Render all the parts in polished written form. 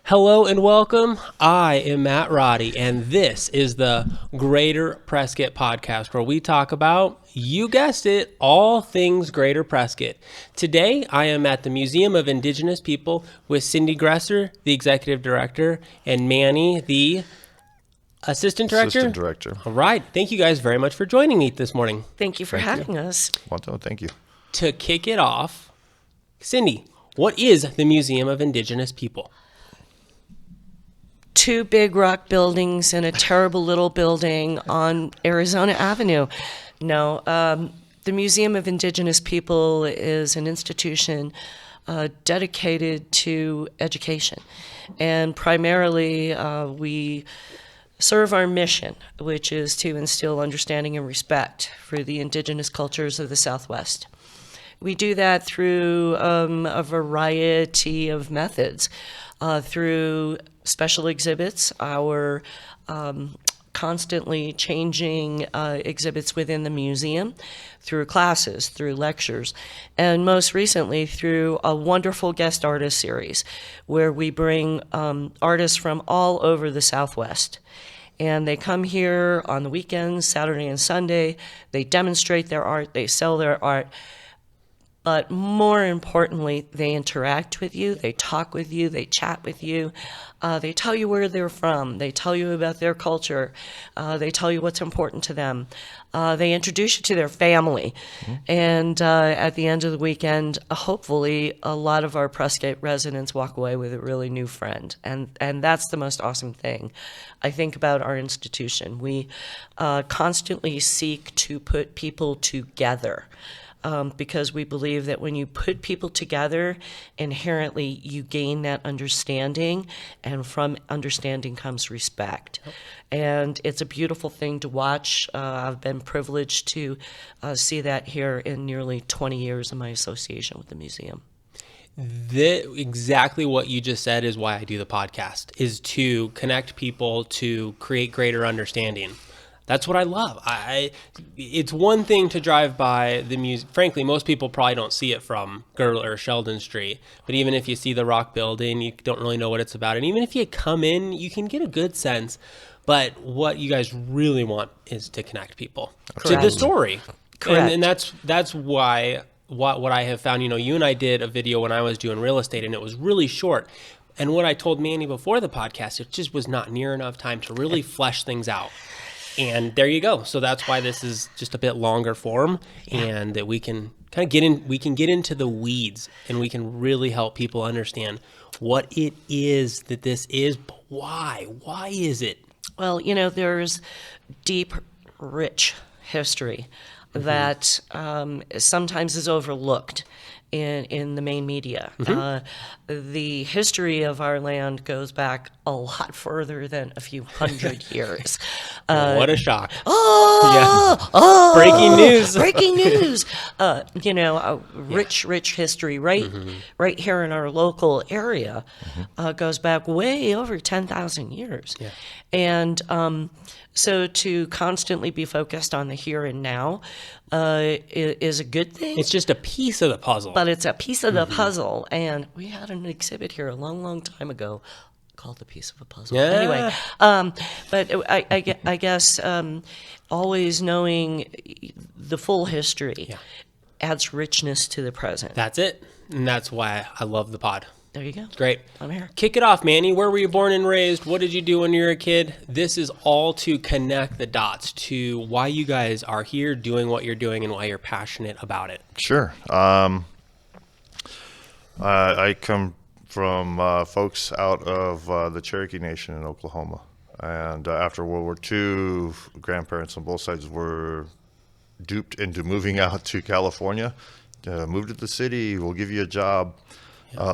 Hello and welcome. I am Matt Roddy, and this is the Greater Prescott podcast, where we talk about, you guessed it, all things Greater Prescott. Today, I am at the Museum of Indigenous People with Cindy Gresser, the executive director, and Manny, the assistant director. Assistant director. All right. Thank you guys very much for joining me this morning. Thank you for having us. Well, thank you. To kick it off, Cindy, what is the Museum of Indigenous People? Two big rock buildings and a terrible little building on Arizona Avenue. No, the Museum of Indigenous People is an institution dedicated to education. And primarily, we serve our mission, which is to instill understanding and respect for the indigenous cultures of the Southwest. We do that through a variety of methods, through special exhibits, our constantly changing exhibits within the museum, through classes, through lectures, and most recently through a wonderful guest artist series where we bring artists from all over the Southwest. And they come here on the weekends, Saturday and Sunday, they demonstrate their art, they sell their art. But more importantly, they interact with you, they talk with you, they chat with you, they tell you where they're from, they tell you about their culture, they tell you what's important to them, they introduce you to their family. Mm-hmm. And at the end of the weekend, hopefully a lot of our Prescott residents walk away with a really new friend. And that's the most awesome thing I think about our institution. We constantly seek to put people together. Because we believe that when you put people together, inherently you gain that understanding, and from understanding comes respect. And it's a beautiful thing to watch. I've been privileged to see that here in nearly 20 years of my association with the museum. Exactly what you just said is why I do the podcast, is to connect people, to create greater understanding. That's what I love. It's one thing to drive by the museum. Frankly, most people probably don't see it from Girdle or Sheldon Street. But even if you see the rock building, you don't really know what it's about. And even if you come in, you can get a good sense. But what you guys really want is to connect people to the story. Correct. And that's why what I have found. You know, you and I did a video when I was doing real estate, and it was really short. And what I told Manny before the podcast, it just was not near enough time to really flesh things out. And there you go. So that's why this is just a bit longer form, and that we can kind of get into the weeds, and we can really help people understand what it is that this is, but why? Why is it? Well, you know, there's deep, rich history that sometimes is overlooked in the main media. The history of our land goes back a lot further than a few hundred years. What a shock. Breaking news. Breaking news. Rich history right here in our local area goes back way over 10,000 years. Yeah. And so to constantly be focused on the here and now is a good thing. It's just a piece of the puzzle. But it's a piece of the puzzle. And we had an exhibit here a long time ago called The Piece of a Puzzle. Yeah. Anyway, but I guess always knowing the full history adds richness to the present. That's it. And that's why I love the pod. There you go. Great. I'm here. Kick it off, Manny. Where were you born and raised? What did you do when you were a kid? This is all to connect the dots to why you guys are here doing what you're doing and why you're passionate about it. Sure. I come from folks out of the Cherokee Nation in Oklahoma. And after World War II, grandparents on both sides were duped into moving out to California. Move to the city, we'll give you a job.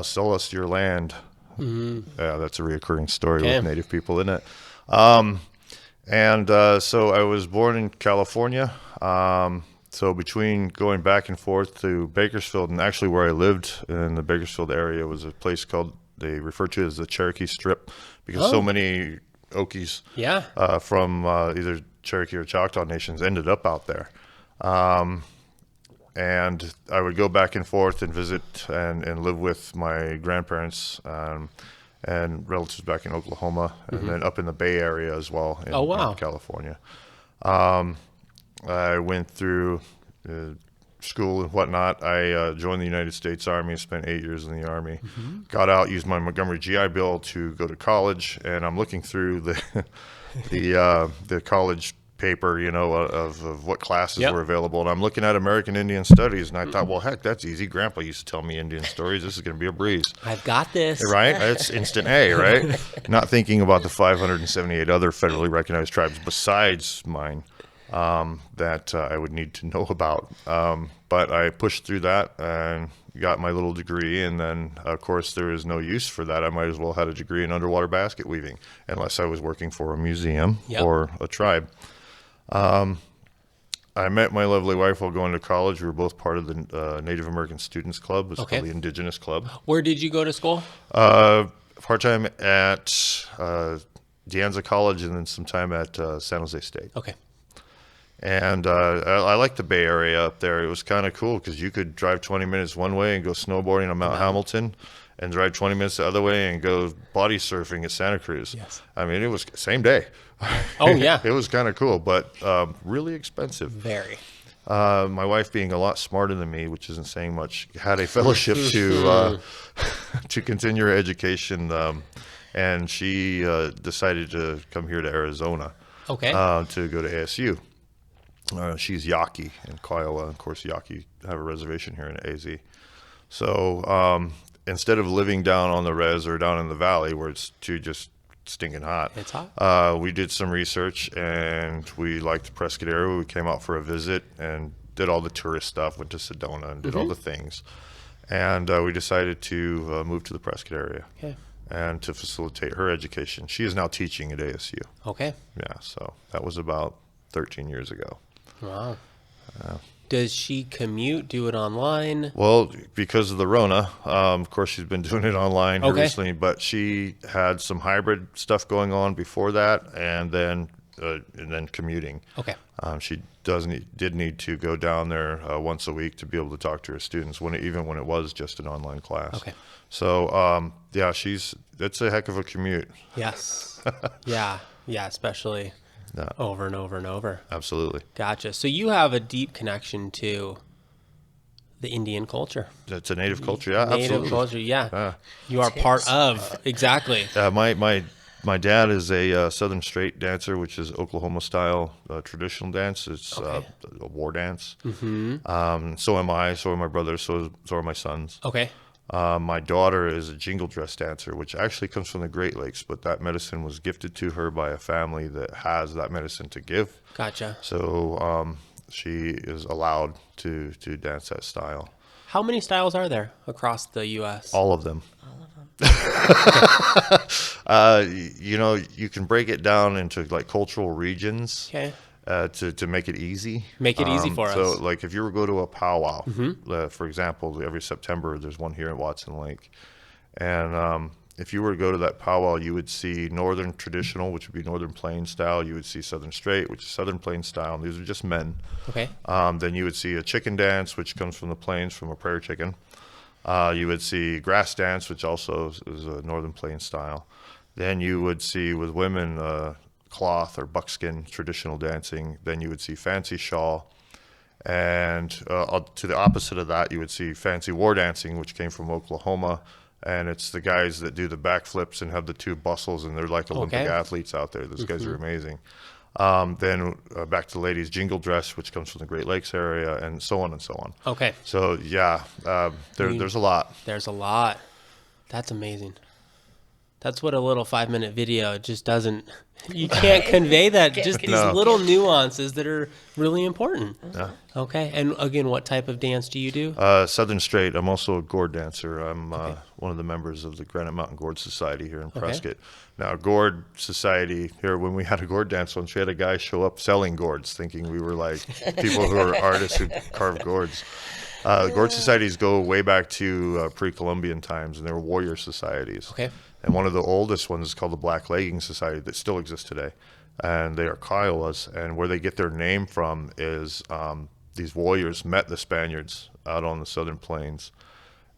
Sell us your land. Yeah, that's a reoccurring story with Native people in it. So I was born in California. So between going back and forth to Bakersfield, and actually where I lived in the Bakersfield area was a place called, they refer to it as the Cherokee Strip, because so many Okies from either Cherokee or Choctaw nations ended up out there. And I would go back and forth and visit and live with my grandparents. and relatives back in Oklahoma, and then up in the Bay Area as well in, Oh, wow. in California. I went through school and whatnot. I joined the United States Army, spent 8 years in the Army, got out, used my Montgomery GI Bill to go to college, and I'm looking through the college paper, of what classes Yep. were available, and I'm looking at American Indian Studies, and I thought, well, heck, that's easy. Grandpa used to tell me Indian stories. This is going to be a breeze. I've got this. Right? That's instant A, right? Not thinking about the 578 other federally recognized tribes besides mine that I would need to know about. But I pushed through that and got my little degree. And then, of course, there is no use for that. I might as well have had a degree in underwater basket weaving, unless I was working for a museum Yep. or a tribe. I met my lovely wife while going to college. We were both part of the Native American Students Club. It's Okay. called the Indigenous Club. Where did you go to school? Part-time at De Anza College and then some time at San Jose State. Okay. And I like the Bay Area up there. It was kind of cool because you could drive 20 minutes one way and go snowboarding on Mount Hamilton, and drive 20 minutes the other way and go body surfing at Santa Cruz. Yes. I mean, it was same day. Oh, yeah. It was kind of cool, but really expensive. Very. My wife, being a lot smarter than me, which isn't saying much, had a fellowship to to continue her education, and she decided to come here to Arizona Okay. to go to ASU. She's Yaqui in Kiowa. Of course, Yaqui have a reservation here in AZ. So instead of living down on the res or down in the valley where it's too just stinking hot, It's hot. we did some research and we liked the Prescott area. We came out for a visit and did all the tourist stuff, went to Sedona and did all the things. And we decided to move to the Prescott area Okay. and to facilitate her education. She is now teaching at ASU. Okay. Yeah, so that was about 13 years ago. Wow. Does she commute, do it online? Well, because of the Rona, of course, she's been doing it online here Okay. recently, but she had some hybrid stuff going on before that, and then commuting. Okay. She did need to go down there once a week to be able to talk to her students, even when it was just an online class. Okay. So, yeah, it's a heck of a commute. Yes. Yeah. Yeah, especially Yeah. over and over and over. Absolutely. Gotcha. So you have a deep connection to the Indian culture. It's a native culture, yeah, Native absolutely. culture, yeah. Yeah. You are part of, exactly. My dad is a Southern Straight dancer, which is Oklahoma-style traditional dance. It's Okay. a war dance. Mm-hmm. So am I. So are my brothers. So are my sons. Okay. My daughter is a jingle dress dancer, which actually comes from the Great Lakes, but that medicine was gifted to her by a family that has that medicine to give. Gotcha. So she is allowed to dance that style. How many styles are there across the U.S.? All of them. You can break it down into like cultural regions. Okay. To make it easy. Make it easy for us. So, like, if you were to go to a powwow, for example, every September there's one here at Watson Lake, and if you were to go to that powwow, you would see Northern traditional, which would be Northern Plains style. You would see Southern Straight, which is Southern Plains style. And these are just men. Okay. Then you would see a chicken dance, which comes from the plains, from a prairie chicken. You would see grass dance, which also is a Northern Plains style. Then you would see with women cloth or buckskin traditional dancing. Then you would see fancy shawl. And to the opposite of that, you would see fancy war dancing, which came from Oklahoma. And it's the guys that do the backflips and have the two bustles, and they're like Olympic athletes out there. Those guys are amazing. Then back to the ladies' jingle dress, which comes from the Great Lakes area, and so on and so on. Okay. So, yeah, there's a lot. There's a lot. That's amazing. That's what a little 5-minute video just doesn't, you can't convey that, just these little nuances that are really important. Yeah. Okay. And again, what type of dance do you do? Southern Straight. I'm also a gourd dancer. I'm one of the members of the Granite Mountain Gourd Society here in Prescott. Now, Gourd Society here, when we had a gourd dance once, we had a guy show up selling gourds, thinking we were like people who are artists who carve gourds. Gourd societies go way back to pre-Columbian times, and they were warrior societies. Okay. And one of the oldest ones is called the Black Legging Society that still exists today. And they are Kiowas. And where they get their name from is these warriors met the Spaniards out on the southern plains.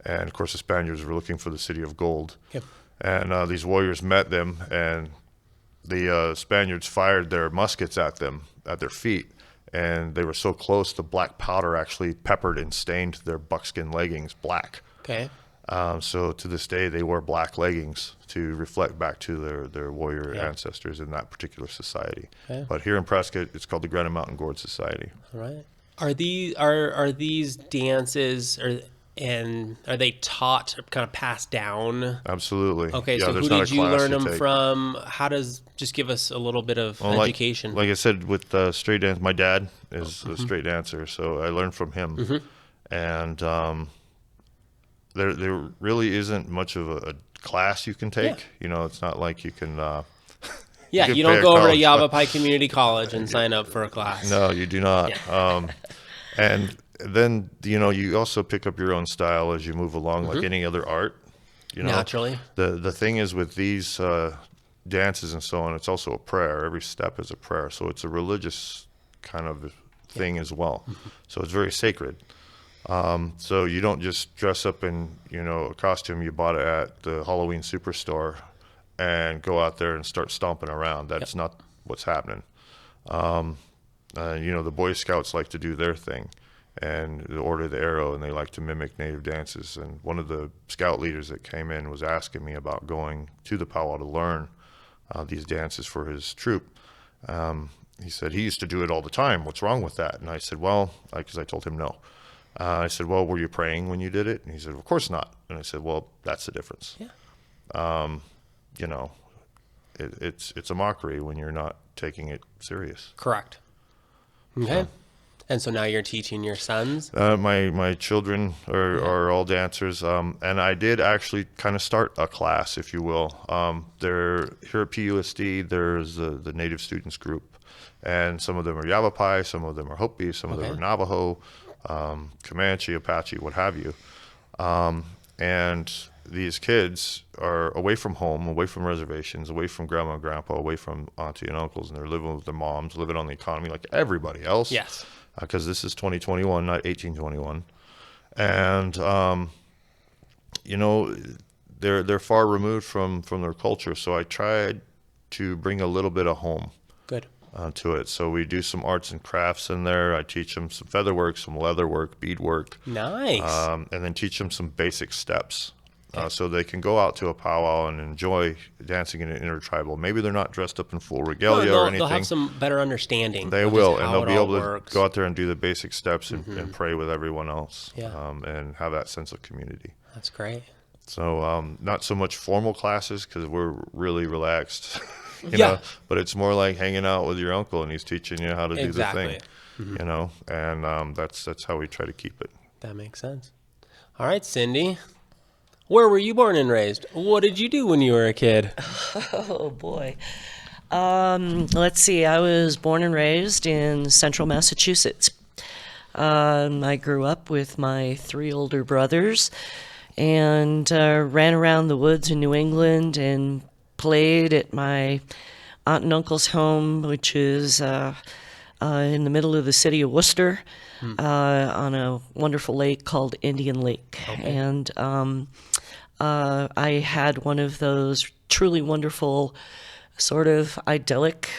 And, of course, the Spaniards were looking for the city of gold. Yep. And these warriors met them, and the Spaniards fired their muskets at them, at their feet. And they were so close, the black powder actually peppered and stained their buckskin leggings black. Okay. So to this day, they wear black leggings to reflect back to their warrior ancestors in that particular society. Okay. But here in Prescott, it's called the Granite Mountain Gourd Society. All right. Are these dances are they taught or kind of passed down? Absolutely. Okay, so there's who not a did you class learn them take. from? Just give us a little bit of education. Like I said, with straight dance, my dad is a straight dancer, so I learned from him. And there really isn't much of a class you can take. It's not like you can. You don't go over to Yavapai Community College and sign up for a class. No, you do not. And then you also pick up your own style as you move along, like any other art. Naturally. The thing is with these dances and so on, it's also a prayer. Every step is a prayer, so it's a religious kind of thing as well. So it's very sacred. So you don't just dress up in a costume you bought at the Halloween Superstore and go out there and start stomping around. That's not what's happening. The Boy Scouts like to do their thing, and the Order of the Arrow, and they like to mimic native dances. And one of the scout leaders that came in was asking me about going to the powwow to learn these dances for his troop. He said he used to do it all the time. What's wrong with that? And I said, well, because I told him no. I said, well, were you praying when you did it? And he said, of course not. And I said, well, that's the difference. Yeah. It's a mockery when you're not taking it serious. Correct. Okay. And so now you're teaching your sons? My children are all dancers, and I did actually kind of start a class, if you will. Here at PUSD, there's the Native Students Group, and some of them are Yavapai, some of them are Hopi, some of them are Navajo, Comanche, Apache, what have you. And these kids are away from home, away from reservations, away from grandma and grandpa, away from auntie and uncles, and they're living with their moms, living on the economy like everybody else. Yes. Because this is 2021, not 1821. And, they're far removed from their culture. So I tried to bring a little bit of home to it. So we do some arts and crafts in there. I teach them some feather work, some leather work, bead work. Nice. And then teach them some basic steps. So they can go out to a powwow and enjoy dancing in an intertribal. Maybe they're not dressed up in full regalia or anything. They'll have some better understanding. They will, and they'll be able to go out there and do the basic steps and pray with everyone else, and have that sense of community. That's great. So not so much formal classes because we're really relaxed, you know, but it's more like hanging out with your uncle and he's teaching you how to do the thing, and that's how we try to keep it. That makes sense. All right, Cindy. Where were you born and raised? What did you do when you were a kid? Oh, boy. Let's see. I was born and raised in central Massachusetts. I grew up with my 3 older brothers and ran around the woods in New England and played at my aunt and uncle's home, which is in the middle of the city of Worcester, on a wonderful lake called Indian Lake. Okay. And I had one of those truly wonderful, sort of idyllic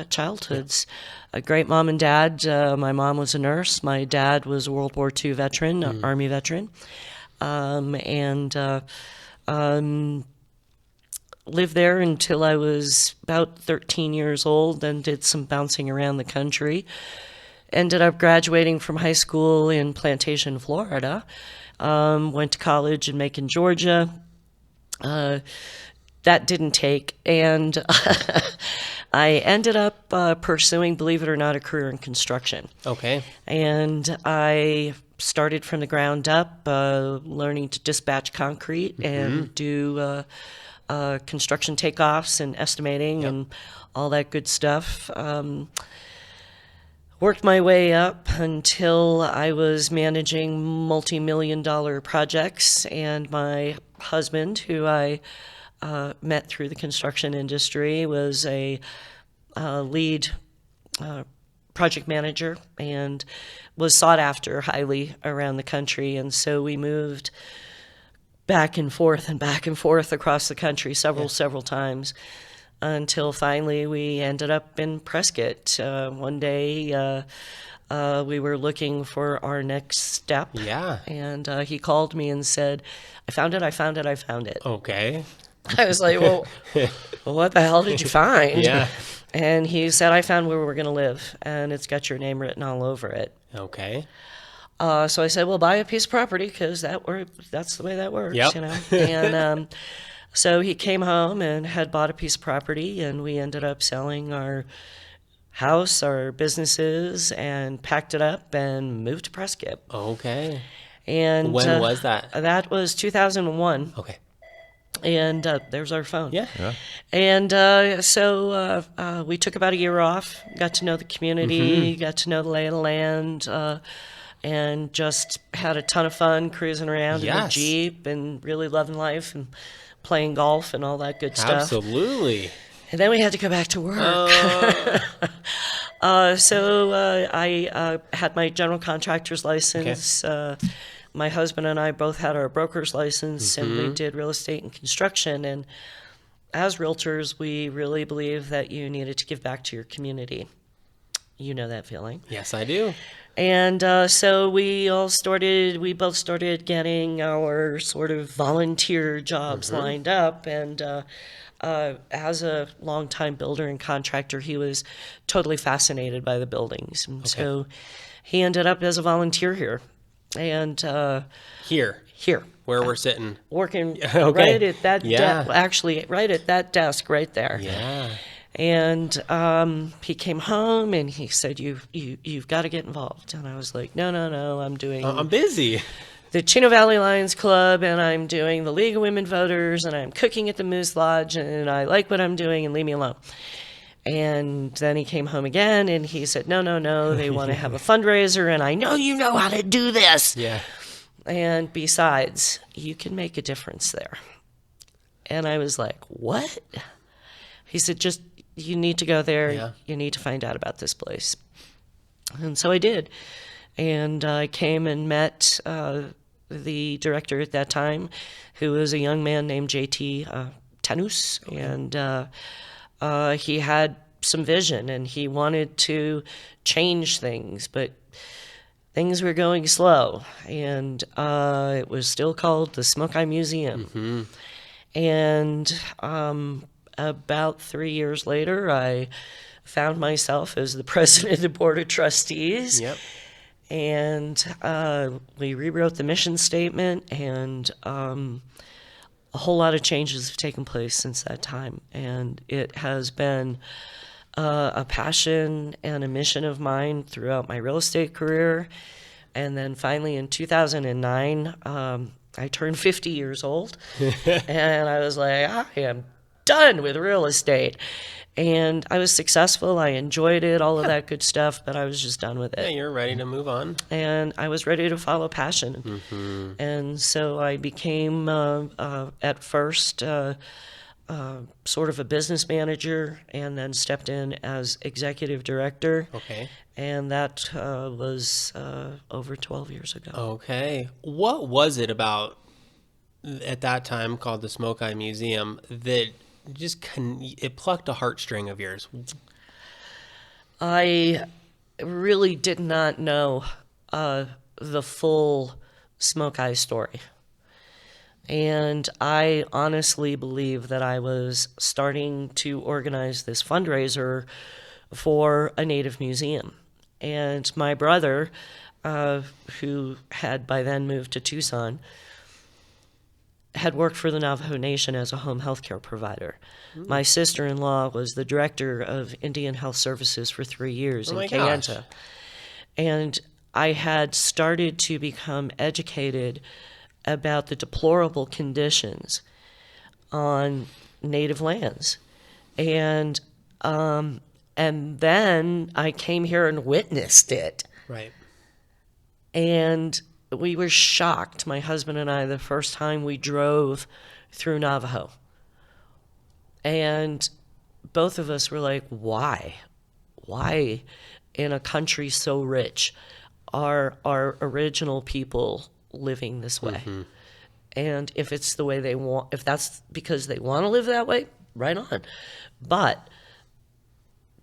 childhoods. A great mom and dad. My mom was a nurse. My dad was a World War II veteran, Army veteran. And lived there until I was about 13 years old and did some bouncing around the country. Ended up graduating from high school in Plantation, Florida. Went to college in Macon, Georgia. That didn't take, and I ended up pursuing, believe it or not, a career in construction. Okay. And I started from the ground up, learning to dispatch concrete and do construction takeoffs and estimating and all that good stuff. Worked my way up until I was managing multi-million-dollar projects, and my husband, who I met through the construction industry, was a lead project manager and was sought after highly around the country. And so we moved back and forth across the country several times, until finally we ended up in Prescott. One day we were looking for our next step. Yeah. And he called me and said, I found it. Okay. I was like, well, what the hell did you find? Yeah. And he said, I found where we're going to live, and it's got your name written all over it. Okay. So I said, well, buy a piece of property, because that's the way that works, Yep. you know. And so he came home and had bought a piece of property, and we ended up selling our house, our businesses, and packed it up and moved to Prescott. Okay. And When was that? That was 2001. Okay. And there's our phone. Yeah. And so we took about a year off, got to know the community, got to know the lay of the land, and just had a ton of fun cruising around in the Yes. Jeep and really loving life and playing golf and all that good stuff. Absolutely. And then we had to go back to work. So I had my general contractor's license. My husband and I both had our broker's license, and we did real estate and construction. And as realtors, we really believe that you needed to give back to your community. You know that feeling. Yes, I do. And so we both started getting our sort of volunteer jobs lined up. And as a longtime builder and contractor, he was totally fascinated by the buildings. And so he ended up as a volunteer here. And Here, here, where we're sitting. working Okay. right at that Yeah. actually right at that desk right there. Yeah. And he came home and he said, you've got to get involved. And I was like, no, I'm doing I'm busy. the Chino Valley Lions Club, and I'm doing the League of Women Voters, and I'm cooking at the Moose Lodge, and I like what I'm doing, and leave me alone. And then he came home again, and he said, no, they want to have a fundraiser, and I know you know how to do this. Yeah. And besides, you can make a difference there. And I was like, what? He said, just, you need to go there. Yeah. You need to find out about this place. And so I did. And I came and met the director at that time, who was a young man named J.T. Tanus. Okay. And he had some vision, and he wanted to change things, but things were going slow. And it was still called the Smoke-Eye Museum. And about 3 years later, I found myself as the president of the board of trustees. Yep. And we rewrote the mission statement, and a whole lot of changes have taken place since that time. And it has been a passion and a mission of mine throughout my real estate career. And then finally in 2009, I turned 50 years old, and I was like, I am done with real estate. And I was successful. I enjoyed it, all of that good stuff, but I was just done with Yeah, it. you're ready to move on. And I was ready to follow passion. And so I became, at first, sort of a business manager, and then stepped in as executive director. Okay. And that was over 12 years ago. Okay. What was it about at that time called the Smoke-Eye Museum that just it plucked a heartstring of yours? I really did not know the full Smoke-Eye story. And I honestly believe that I was starting to organize this fundraiser for a Native museum. And my brother, who had by then moved to Tucson, had worked for the Navajo Nation as a home health care provider. My sister-in-law was the director of Indian Health Services for 3 years in Kayenta. And I had started to become educated about the deplorable conditions on Native lands. And then I came here and witnessed it. Right. And we were shocked, my husband and I, the first time we drove through Navajo. And both of us were like, why? Why, in a country so rich, are our original people living this way? And if it's the way they want, if that's because they want to live that way, right on. But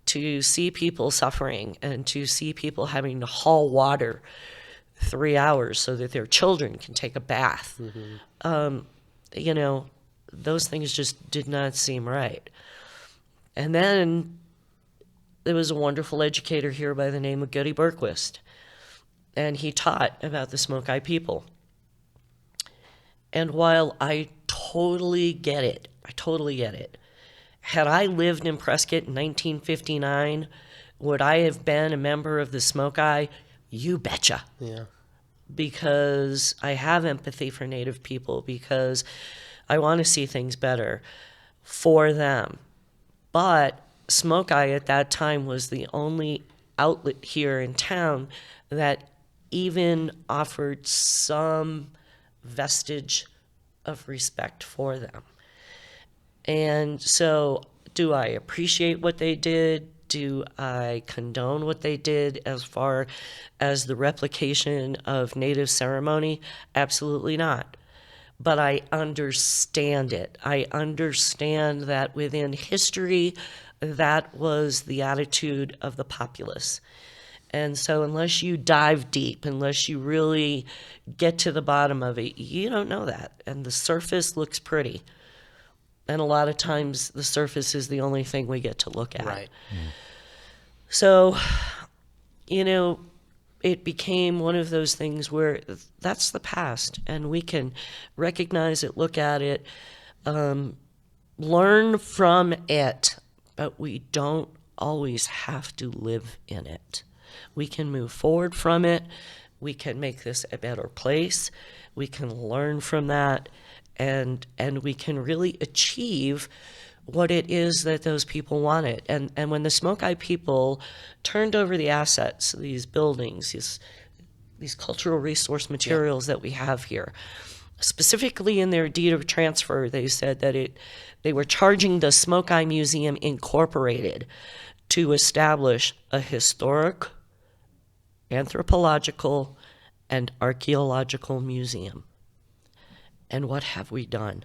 to see people suffering and to see people having to haul water 3 hours so that their children can take a bath, you know, those things just did not seem right. And then there was a wonderful educator here by the name of Goody Berquist, and he taught about the Smoke-Eye people. And while I totally get it, had I lived in Prescott in 1959, would I have been a member of the Smoke-Eye? You betcha. Yeah. Because I have empathy for Native people, because I want to see things better for them. But Smoke-Eye at that time was the only outlet here in town that even offered some vestige of respect for them. And so, do I appreciate what they did? Do I condone what they did as far as the replication of Native ceremony? Absolutely not. But I understand it. I understand that within history, that was the attitude of the populace. And so unless you dive deep, unless you really get to the bottom of it, you don't know that. And the surface looks pretty. And a lot of times the surface is the only thing we get to look at. Right. So, you know, it became one of those things where that's the past, and we can recognize it, look at it, learn from it, but we don't always have to live in it. We can move forward from it. We can make this a better place. We can learn from that, and we can really achieve what it is that those people wanted. And when the Smoke-Eye people turned over the assets, these buildings, these cultural resource materials that we have here, specifically in their deed of transfer, they said that they were charging the Smoke-Eye Museum Incorporated to establish a historic, anthropological, and archaeological museum. And what have we done?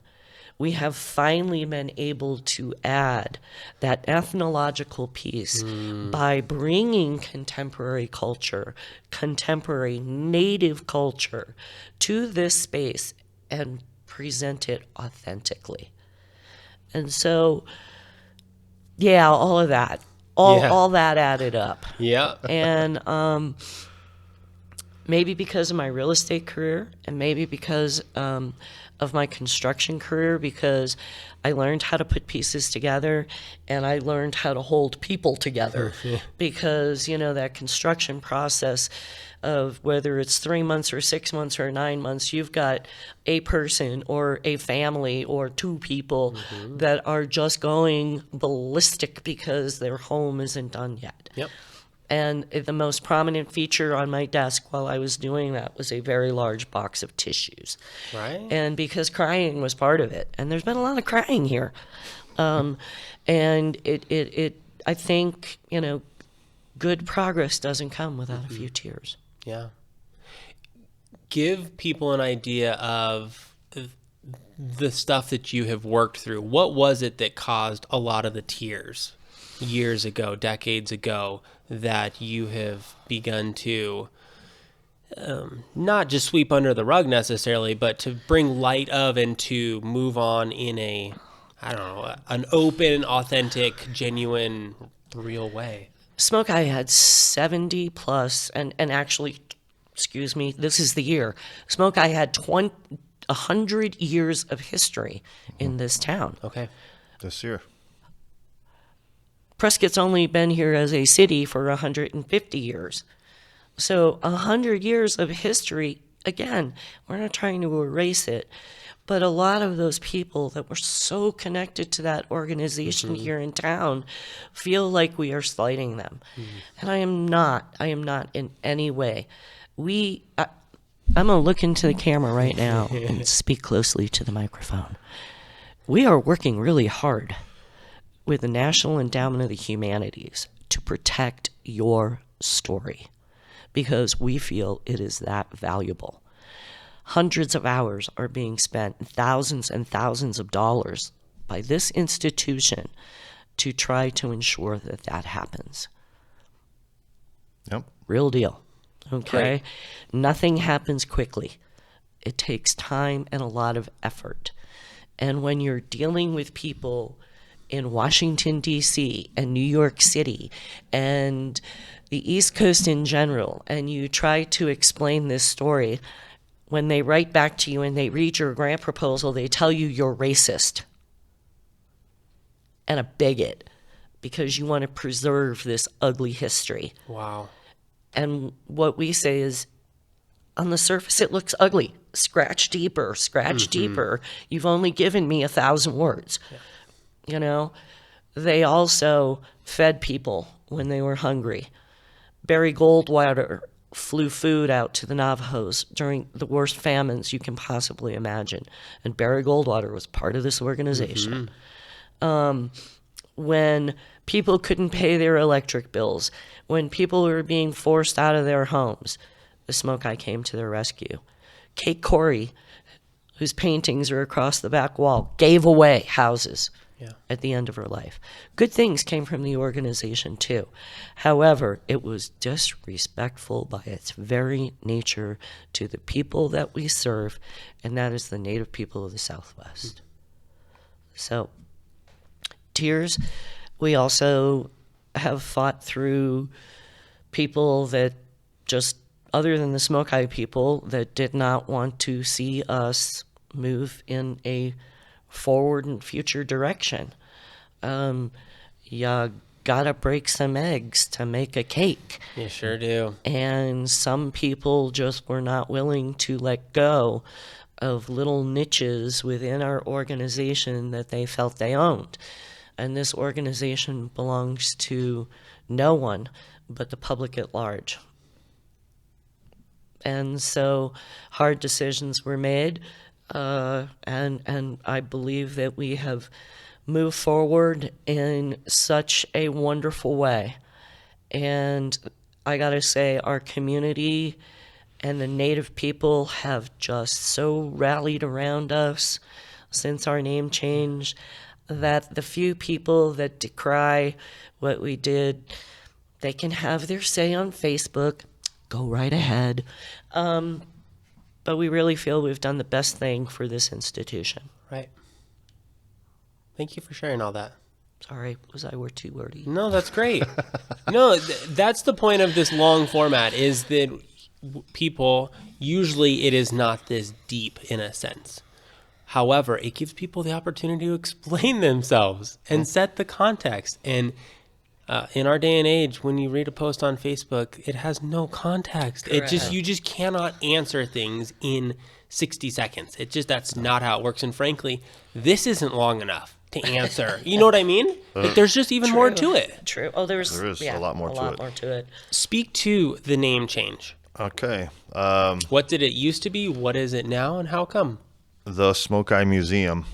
We have finally been able to add that ethnological piece by bringing contemporary culture, contemporary Native culture to this space and present it authentically. And so, yeah, all of that, all that added up. Yeah. And maybe because of my real estate career, and maybe because of my construction career, because I learned how to put pieces together, and I learned how to hold people together. Because, you know, that construction process of whether it's 3 months or 6 months or 9 months, you've got a person or a family or two people that are just going ballistic because their home isn't done yet. Yep. And the most prominent feature on my desk while I was doing that was a very large box of tissues. Right. And because crying was part of it, and there's been a lot of crying here. And I think, you know, good progress doesn't come without a few tears. Yeah. Give people an idea of the stuff that you have worked through. What was it that caused a lot of the tears years ago, decades ago, that you have begun to not just sweep under the rug necessarily, but to bring light of and to move on in a, I don't know, an open, authentic, genuine, real way? Smoke-Eye had 70 plus, and actually, excuse me, this is the year. Smoke-Eye had 100 years of history in this town. Okay. This year. Prescott's only been here as a city for 150 years. So 100 years of history, again, we're not trying to erase it, but a lot of those people that were so connected to that organization here in town feel like we are slighting them. And I am not in any way. I'm going to look into the camera right now and speak closely to the microphone. We are working really hard with the National Endowment of the Humanities to protect your story, because we feel it is that valuable. Hundreds of hours are being spent, thousands and thousands of dollars by this institution to try to ensure that that happens. Yep. Real deal. Okay? Right. Nothing happens quickly. It takes time and a lot of effort. And when you're dealing with people in Washington, D.C. and New York City and the East Coast in general, and you try to explain this story, when they write back to you and they read your grant proposal, they tell you you're racist and a bigot because you want to preserve this ugly history. Wow. And what we say is, on the surface, it looks ugly. Scratch deeper, scratch deeper. You've only given me 1,000 words. Yeah. You know, they also fed people when they were hungry. Barry Goldwater flew food out to the Navajos during the worst famines you can possibly imagine. And Barry Goldwater was part of this organization. When people couldn't pay their electric bills, when people were being forced out of their homes, the Smoke Eye came to their rescue. Kate Cory, whose paintings are across the back wall, gave away houses at the end of her life. Good things came from the organization too. However, it was disrespectful by its very nature to the people that we serve, and that is the Native people of the Southwest. So, tears. We also have fought through people that just, other than the Smoke Eye people, that did not want to see us move in a forward and future direction. You gotta break some eggs to make a cake. You sure do. And some people just were not willing to let go of little niches within our organization that they felt they owned. And this organization belongs to no one but the public at large. And so hard decisions were made, and I believe that we have moved forward in such a wonderful way. And I gotta say, our community and the Native people have just so rallied around us since our name change that the few people that decry what we did, they can have their say on Facebook. Go right ahead. But we really feel we've done the best thing for this institution. Right. Thank you for sharing all that. Sorry, was I too wordy? No, that's great. No, that's the point of this long format, is that people, usually it is not this deep in a sense. However, it gives people the opportunity to explain themselves and set the context. And in our day and age, when you read a post on Facebook, it has no context. Correct. You just cannot answer things in 60 seconds. That's not how it works. And frankly, this isn't long enough to answer. You know what I mean? Like, there's just even more to it. True. Oh, there is a lot more to it. Speak to the name change. Okay. What did it used to be? What is it now? And how come? The Smoke Eye Museum.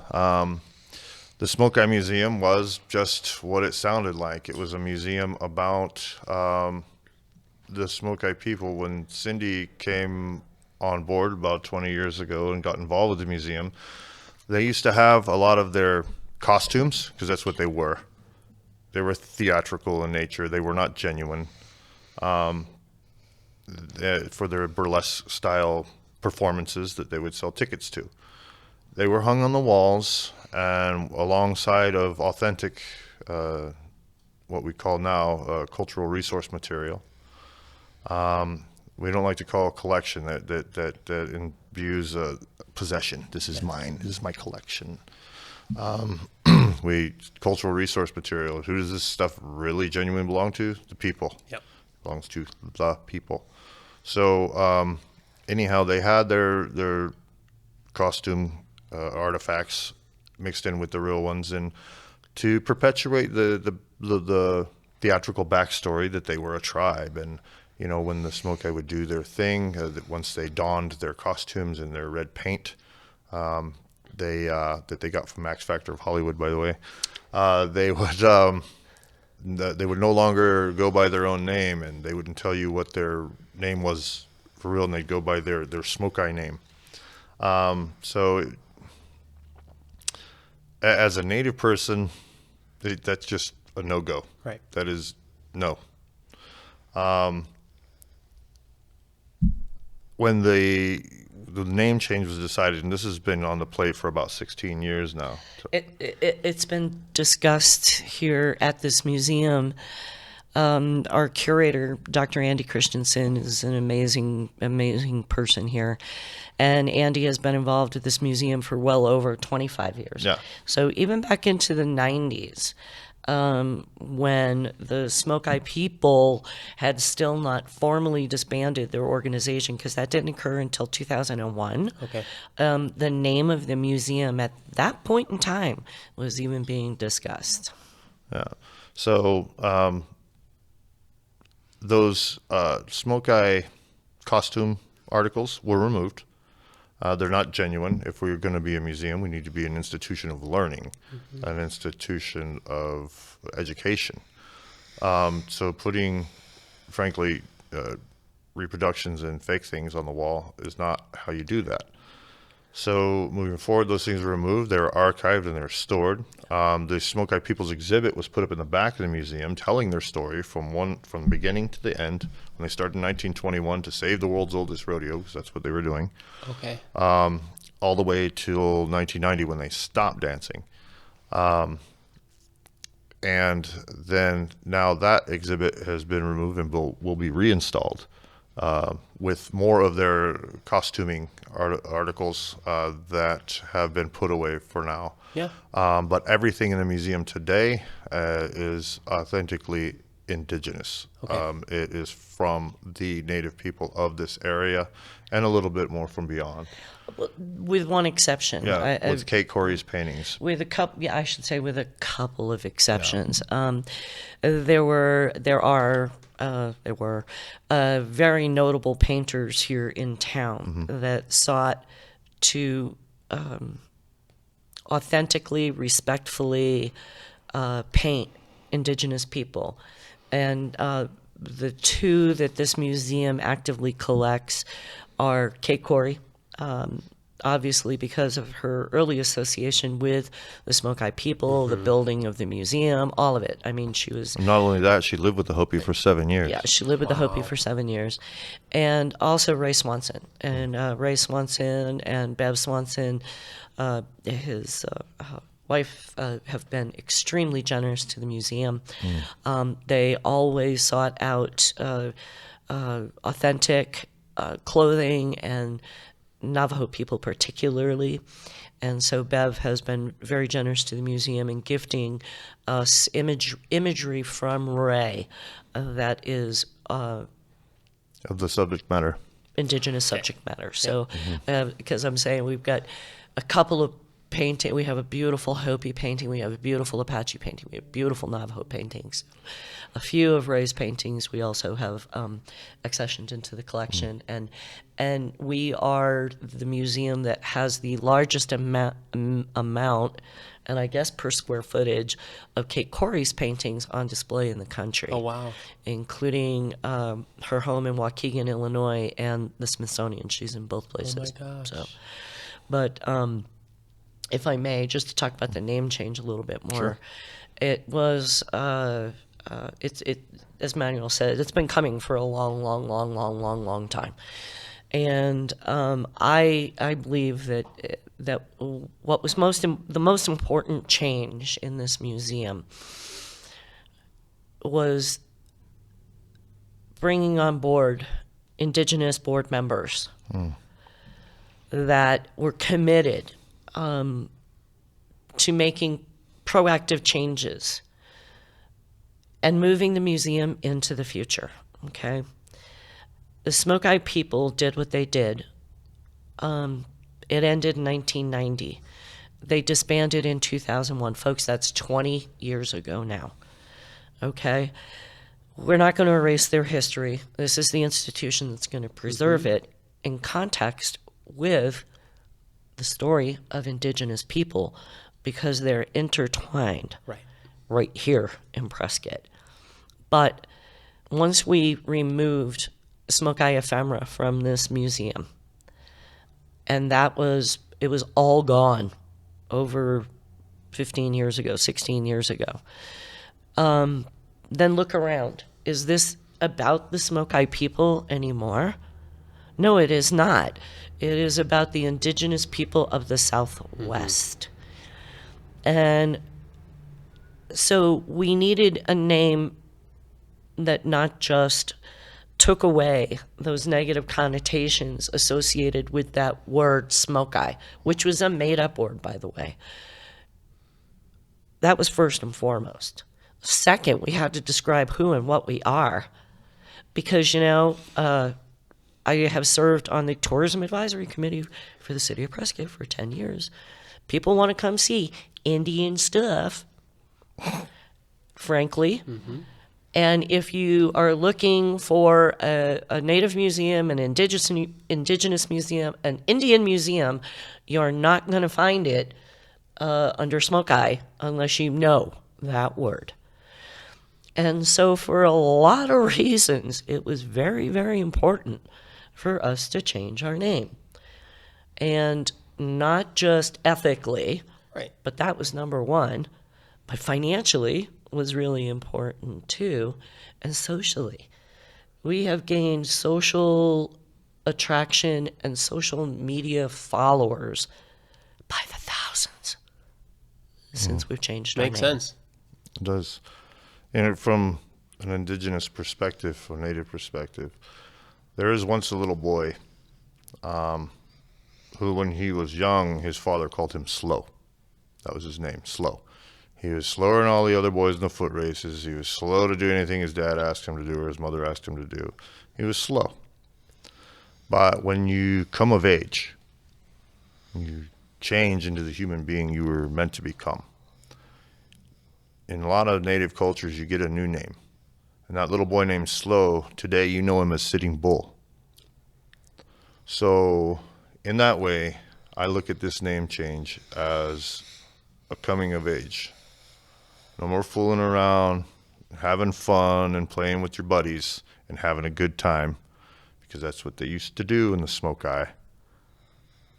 The Smoke Eye Museum was just what it sounded like. It was a museum about the Smoke Eye people. When Cindy came on board about 20 years ago and got involved with the museum, they used to have a lot of their costumes, because that's what they were. They were theatrical in nature. They were not genuine. For their burlesque style performances that they would sell tickets to. They were hung on the walls and alongside of authentic, what we call now cultural resource material. We don't like to call a collection that imbues possession. This is mine. This is my collection. Cultural resource material. Who does this stuff really genuinely belong to? The people. Yep. It belongs to the people. So anyhow, they had their costume artifacts mixed in with the real ones, and to perpetuate the theatrical backstory that they were a tribe. And you know, when the Smoke Eye would do their thing, that once they donned their costumes and their red paint, that they got from Max Factor of Hollywood, by the way, they would no longer go by their own name, and they wouldn't tell you what their name was for real, and they'd go by their Smoke Eye name. So as a Native person, that's just a no-go. Right. That is no. When the name change was decided, and this has been on the plate for about 16 years now. It's been discussed here at this museum. Our curator, Dr. Andy Christensen, is an amazing person here. And Andy has been involved with this museum for well over 25 years. Yeah. So even back into the 90s, when the Smoke-Eye People had still not formally disbanded their organization, because that didn't occur until 2001. Okay. The name of the museum at that point in time was even being discussed. Yeah. So those Smoke-Eye costume articles were removed. They're not genuine. If we're going to be a museum, we need to be an institution of learning, an institution of education. So putting, frankly, reproductions and fake things on the wall is not how you do that. So moving forward, those things were removed. They were archived and they were stored. The Smoke-Eye People's exhibit was put up in the back of the museum, telling their story from the beginning to the end. When they started in 1921 to save the world's oldest rodeo, because that's what they were doing. Okay. All the way till 1990 when they stopped dancing. And then now that exhibit has been removed and will be reinstalled with more of their costuming articles that have been put away for now. Yeah. But everything in the museum today is authentically indigenous. Okay. It is from the Native people of this area and a little bit more from beyond. With one exception. Yeah, with Kate Cory's paintings. With a couple, yeah, I should say with a couple of exceptions. Yeah. There were very notable painters here in town that sought to authentically, respectfully paint indigenous people. And the two that this museum actively collects are Kate Cory, obviously because of her early association with the Smoke-Eye People, the building of the museum, all of it. I mean, she was... Not only that, she lived with the Hopi for 7 years. Yeah, she lived with the Hopi for 7 years. And also Ray Swanson. And Ray Swanson and Bev Swanson, his wife, have been extremely generous to the museum. They always sought out authentic clothing, and Navajo people particularly. And so Bev has been very generous to the museum in gifting us imagery from Ray that is of the subject matter. Indigenous subject matter. So because I'm saying we've got a couple of painting, we have a beautiful Hopi painting, we have a beautiful Apache painting, we have beautiful Navajo paintings. A few of Ray's paintings we also have accessioned into the collection, and we are the museum that has the largest amount, and I guess per square footage, of Kate Cory's paintings on display in the country. Oh, wow. Including her home in Waukegan, Illinois, and the Smithsonian. She's in both places. Oh, my gosh. So, but if I may, just to talk about the name change a little bit more, Sure. It was, as Manuel said, it's been coming for a long time. And I believe that what was the most important change in this museum was bringing on board Indigenous board members that were committed to making proactive changes and moving the museum into the future, okay? The Smoke-Eye People did what they did. It ended in 1990. They disbanded in 2001. Folks, that's 20 years ago now, okay? We're not going to erase their history. This is the institution that's going to preserve it in context with the story of Indigenous people, because they're intertwined right here in Prescott. But once we removed Smoke-Eye ephemera from this museum, And it was all gone over 15 years ago, 16 years ago. Then look around. Is this about the Smoke-Eye people anymore? No, it is not. It is about the indigenous people of the Southwest. And so we needed a name that not just took away those negative connotations associated with that word Smoke-Eye, which was a made-up word, by the way. That was first and foremost. Second, we had to describe who and what we are. Because, I have served on the Tourism Advisory Committee for the City of Prescott for 10 years. People want to come see Indian stuff, frankly. And if you are looking for a Native museum, an indigenous museum, an Indian museum, you're not going to find it under Smoke-Eye unless you know that word. And so for a lot of reasons, it was very, very important for us to change our name. And not just ethically, Right. but that was number one, but financially was really important too, and socially. We have gained social attraction and social media followers by the thousands since we've changed our Makes name. sense. It does. And from an indigenous perspective or native perspective, there was once a little boy who, when he was young, his father called him Slow. That was his name, Slow. He was slower than all the other boys in the foot races. He was slow to do anything his dad asked him to do or his mother asked him to do. He was slow. But when you come of age, you change into the human being you were meant to become. In a lot of native cultures, you get a new name. And that little boy named Slow, today you know him as Sitting Bull. So in that way, I look at this name change as a coming of age. No more fooling around, having fun and playing with your buddies and having a good time, because that's what they used to do in the Smoke-Eye.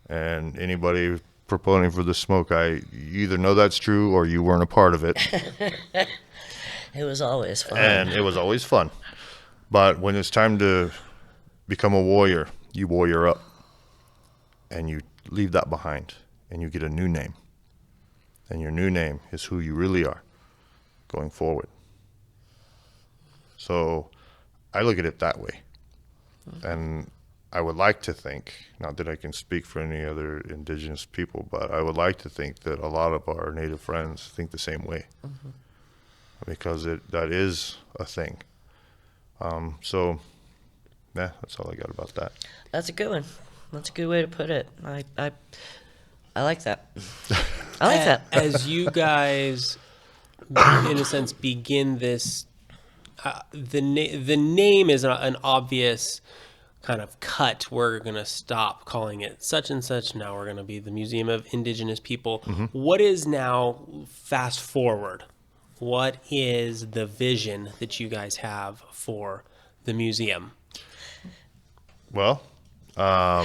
And anybody proponent for the Smoke-Eye, you either know that's true or you weren't a part of it. It was always fun. And it was always fun. But when it's time to become a warrior, you warrior up. And you leave that behind. And you get a new name. And your new name is who you really are going forward. So I look at it that way. And I would like to think, not that I can speak for any other indigenous people, but I would like to think that a lot of our native friends think the same way. Because that is a thing. So, yeah, that's all I got about that. That's a good one. That's a good way to put it. I like that. I like that. As you guys, in a sense, begin this, the name is an obvious kind of cut. We're going to stop calling it such and such. Now we're going to be the Museum of Indigenous People. What is now, fast forward, what is the vision that you guys have for the museum? Well, do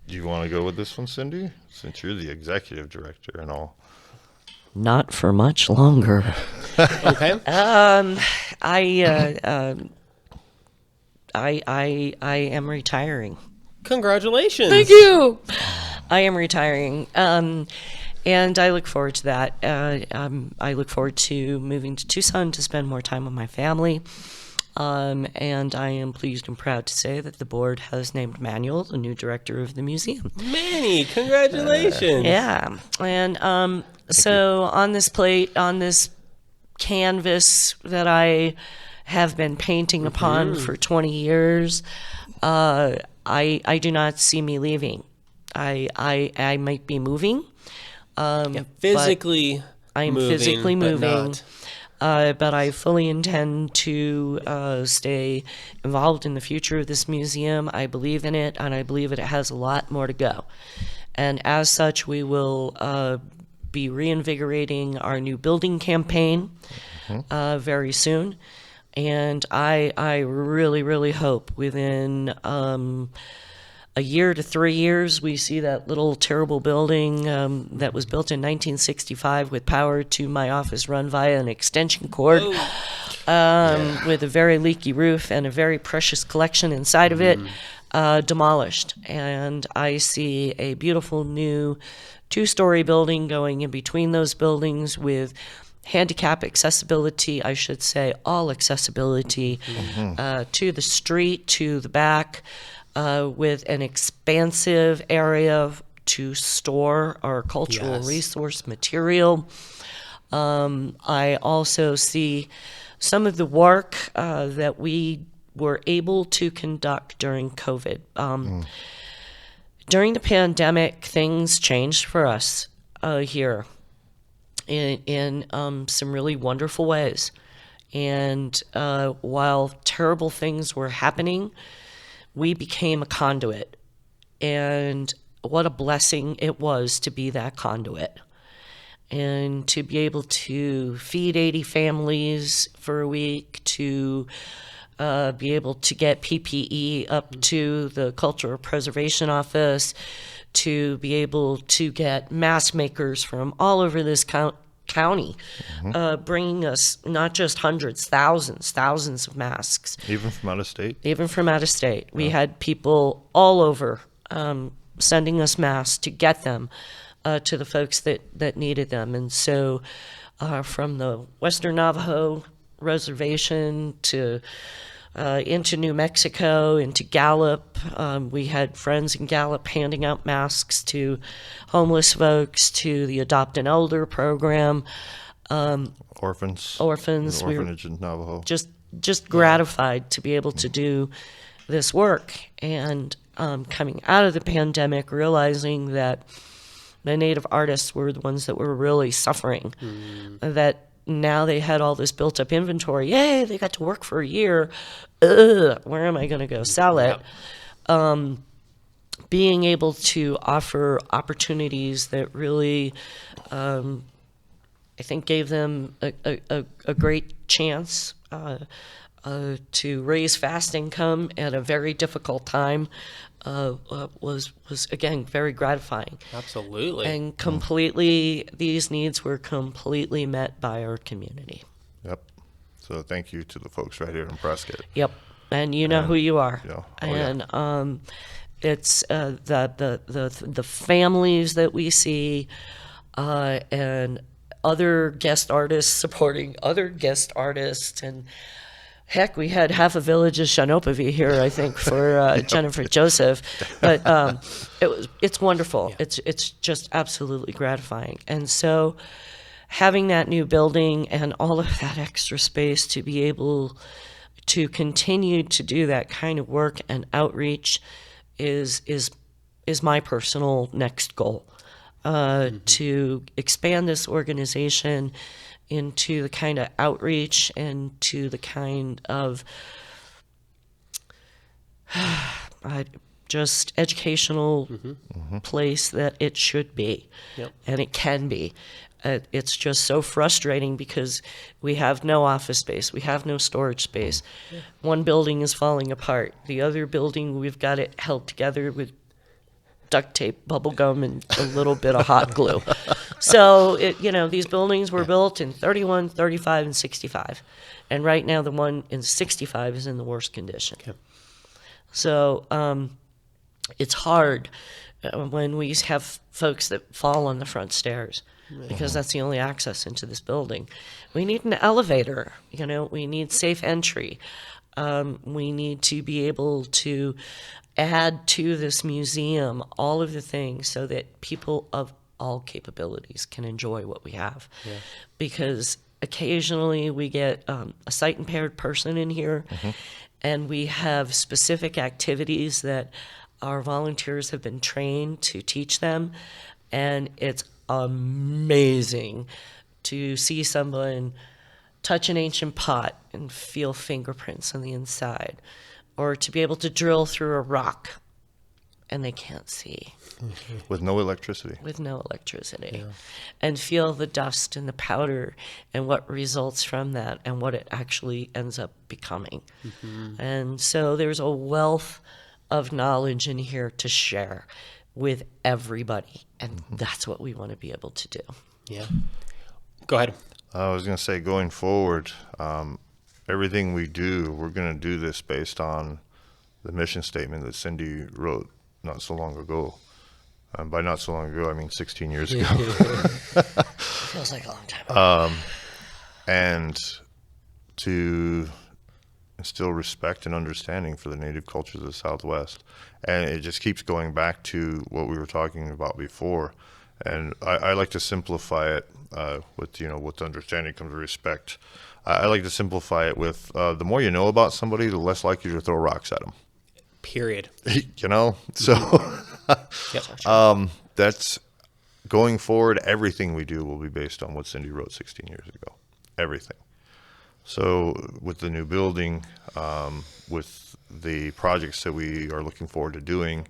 you want to go with this one, Cindy? Since you're the executive director and all. Not for much longer. Okay. I am retiring. Congratulations. Thank you. I am retiring. And I look forward to that. I look forward to moving to Tucson to spend more time with my family. And I am pleased and proud to say that the board has named Manuel the new director of the museum. Manny, congratulations. Yeah. And so on this plate, on this canvas that I have been painting upon for 20 years, I do not see me leaving. I might be moving. Physically I'm moving, physically but moving. not. But I fully intend to stay involved in the future of this museum. I believe in it, and I believe it has a lot more to go. And as such, we will be reinvigorating our new building campaign very soon. And I really, really hope within a year to 3 years, we see that little terrible building that was built in 1965 with power to my office run via an extension cord, with a very leaky roof and a very precious collection inside of it, demolished. And I see a beautiful new 2-story building going in between those buildings with handicap accessibility, I should say, all accessibility to the street, to the back, with an expansive area to store our cultural resource material. I also see some of the work that we were able to conduct during COVID. During the pandemic, things changed for us here in some really wonderful ways. And while terrible things were happening, we became a conduit. And what a blessing it was to be that conduit. And to be able to feed 80 families for a week, to be able to get PPE up to the Cultural Preservation Office, to be able to get mask makers from all over this county, bringing us not just hundreds, thousands of masks. Even from out of state? Even from out of state. We had people all over sending us masks to get them to the folks that needed them. And so from the Western Navajo Reservation to into New Mexico, into Gallup. We had friends in Gallup handing out masks to homeless folks, to the Adopt an Elder program. Orphans. The orphanage in Navajo. Just gratified to be able to do this work. And coming out of the pandemic, realizing that the Native artists were the ones that were really suffering, that now they had all this built-up inventory. Yay, they got to work for a year. Where am I going to go sell it? Being able to offer opportunities that really, I think, gave them a great chance to raise fast income at a very difficult time was again very gratifying. Absolutely. And completely, these needs were completely met by our community. Yep. So thank you to the folks right here in Prescott. Yep. And you know who you are. Yeah. And it's the families that we see, and other guest artists supporting other guest artists. And heck, we had half a village of Shanopavi here, I think, for Jennifer Joseph. But it's wonderful. Yeah. It's just absolutely gratifying. And so having that new building and all of that extra space to be able to continue to do that kind of work and outreach is my personal next goal. To expand this organization into the kind of outreach and to the kind of just educational place that it should be. Yep. And it can be. It's just so frustrating because we have no office space. We have no storage space. Yeah. One building is falling apart. The other building, we've got it held together with duct tape, bubble gum, and a little bit of hot glue. So, these buildings were built in 31, 35, and 65. And right now the one in 65 is in the worst condition. Okay. So it's hard when we have folks that fall on the front stairs because that's the only access into this building. We need an elevator. We need safe entry. We need to be able to add to this museum all of the things so that people of all capabilities can enjoy what we have. Yeah. Because occasionally we get a sight-impaired person in here, and we have specific activities that our volunteers have been trained to teach them, and it's amazing to see someone touch an ancient pot and feel fingerprints on the inside, or to be able to drill through a rock and they can't see. With no electricity. With no electricity. Yeah. And feel the dust and the powder and what results from that and what it actually ends up becoming. And so there's a wealth of knowledge in here to share with everybody. And that's what we want to be able to do. Yeah. Go ahead. I was going to say, going forward, everything we do, we're going to do this based on the mission statement that Cindy wrote not so long ago. By not so long ago, I mean 16 years ago. Feels like a long time ago. And to instill respect and understanding for the native cultures of the Southwest. And it just keeps going back to what we were talking about before. And I like to simplify it with understanding comes respect. I like to simplify it with the more you know about somebody, the less likely to throw rocks at them. Period. So Yep. that's going forward. Everything we do will be based on what Cindy wrote 16 years ago. Everything. So with the new building, with the projects that we are looking forward to doing,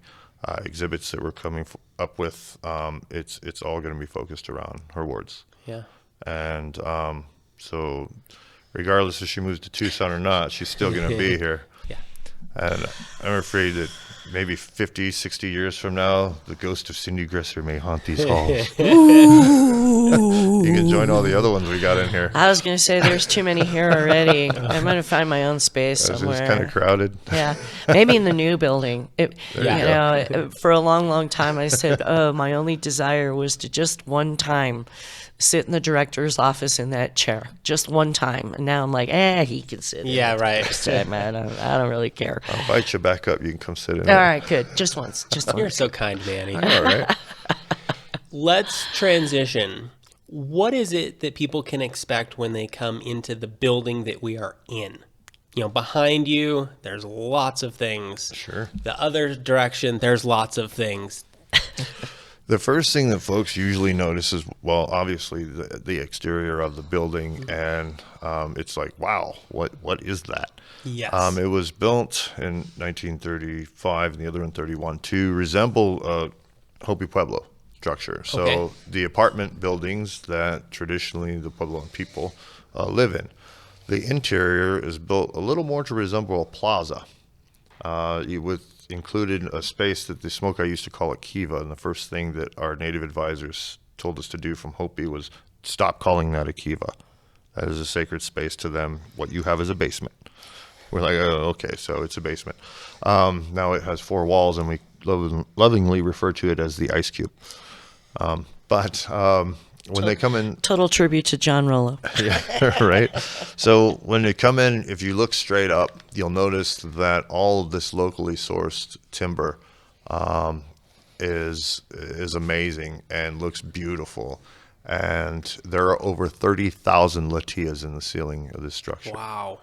exhibits that we're coming up with, it's all going to be focused around her words. Yeah. And so regardless if she moves to Tucson or not, she's still going to be here. Yeah. And I'm afraid that maybe 50, 60 years from now, the ghost of Cindy Gresser may haunt these halls. You can join all the other ones we got in here. I was going to say there's too many here already. I'm going to find my own space somewhere. It's kind of crowded. Yeah, maybe in the new building. For a long, long time, I said, my only desire was to just one time sit in the director's office in that chair, just one time. And now I'm like, he can sit. Yeah, right. Man, I don't really care. I'll invite you back up. You can come sit in. All right, good. Just once. You're so kind, Manny. All right. Let's transition. What is it that people can expect when they come into the building that we are in? Behind you, there's lots of things. Sure. The other direction, there's lots of things. The first thing that folks usually notice is, well, obviously the exterior of the building, and it's like, wow, what is that? Yes. It was built in 1935 and the other in 31 to resemble Hopi Pueblo structure. So Okay. the apartment buildings that traditionally the Puebloan people live in. The interior is built a little more to resemble a plaza. Included a space that the Smokai used to call a kiva, and the first thing that our native advisors told us to do from Hopi was stop calling that a kiva. That is a sacred space to them. What you have is a basement. We're like, oh, okay, so it's a basement. Now it has 4 walls, and we lovingly refer to it as the ice cube. But when they come in, Total tribute to John Rollo. yeah, right. So when they come in, if you look straight up, you'll notice that all of this locally sourced timber is amazing and looks beautiful. And there are over 30,000 latias in the ceiling of this structure. Wow.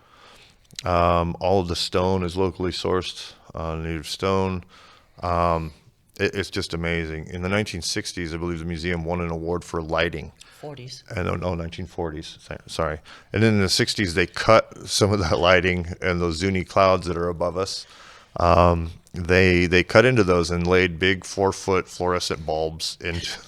All of the stone is locally sourced, native stone. It's just amazing. In the 1960s, I believe the museum won an award for lighting. 40s. And 1940s, sorry. And then in the 60s, they cut some of that lighting and those Zuni clouds that are above us. They cut into those and laid big 4-foot fluorescent bulbs into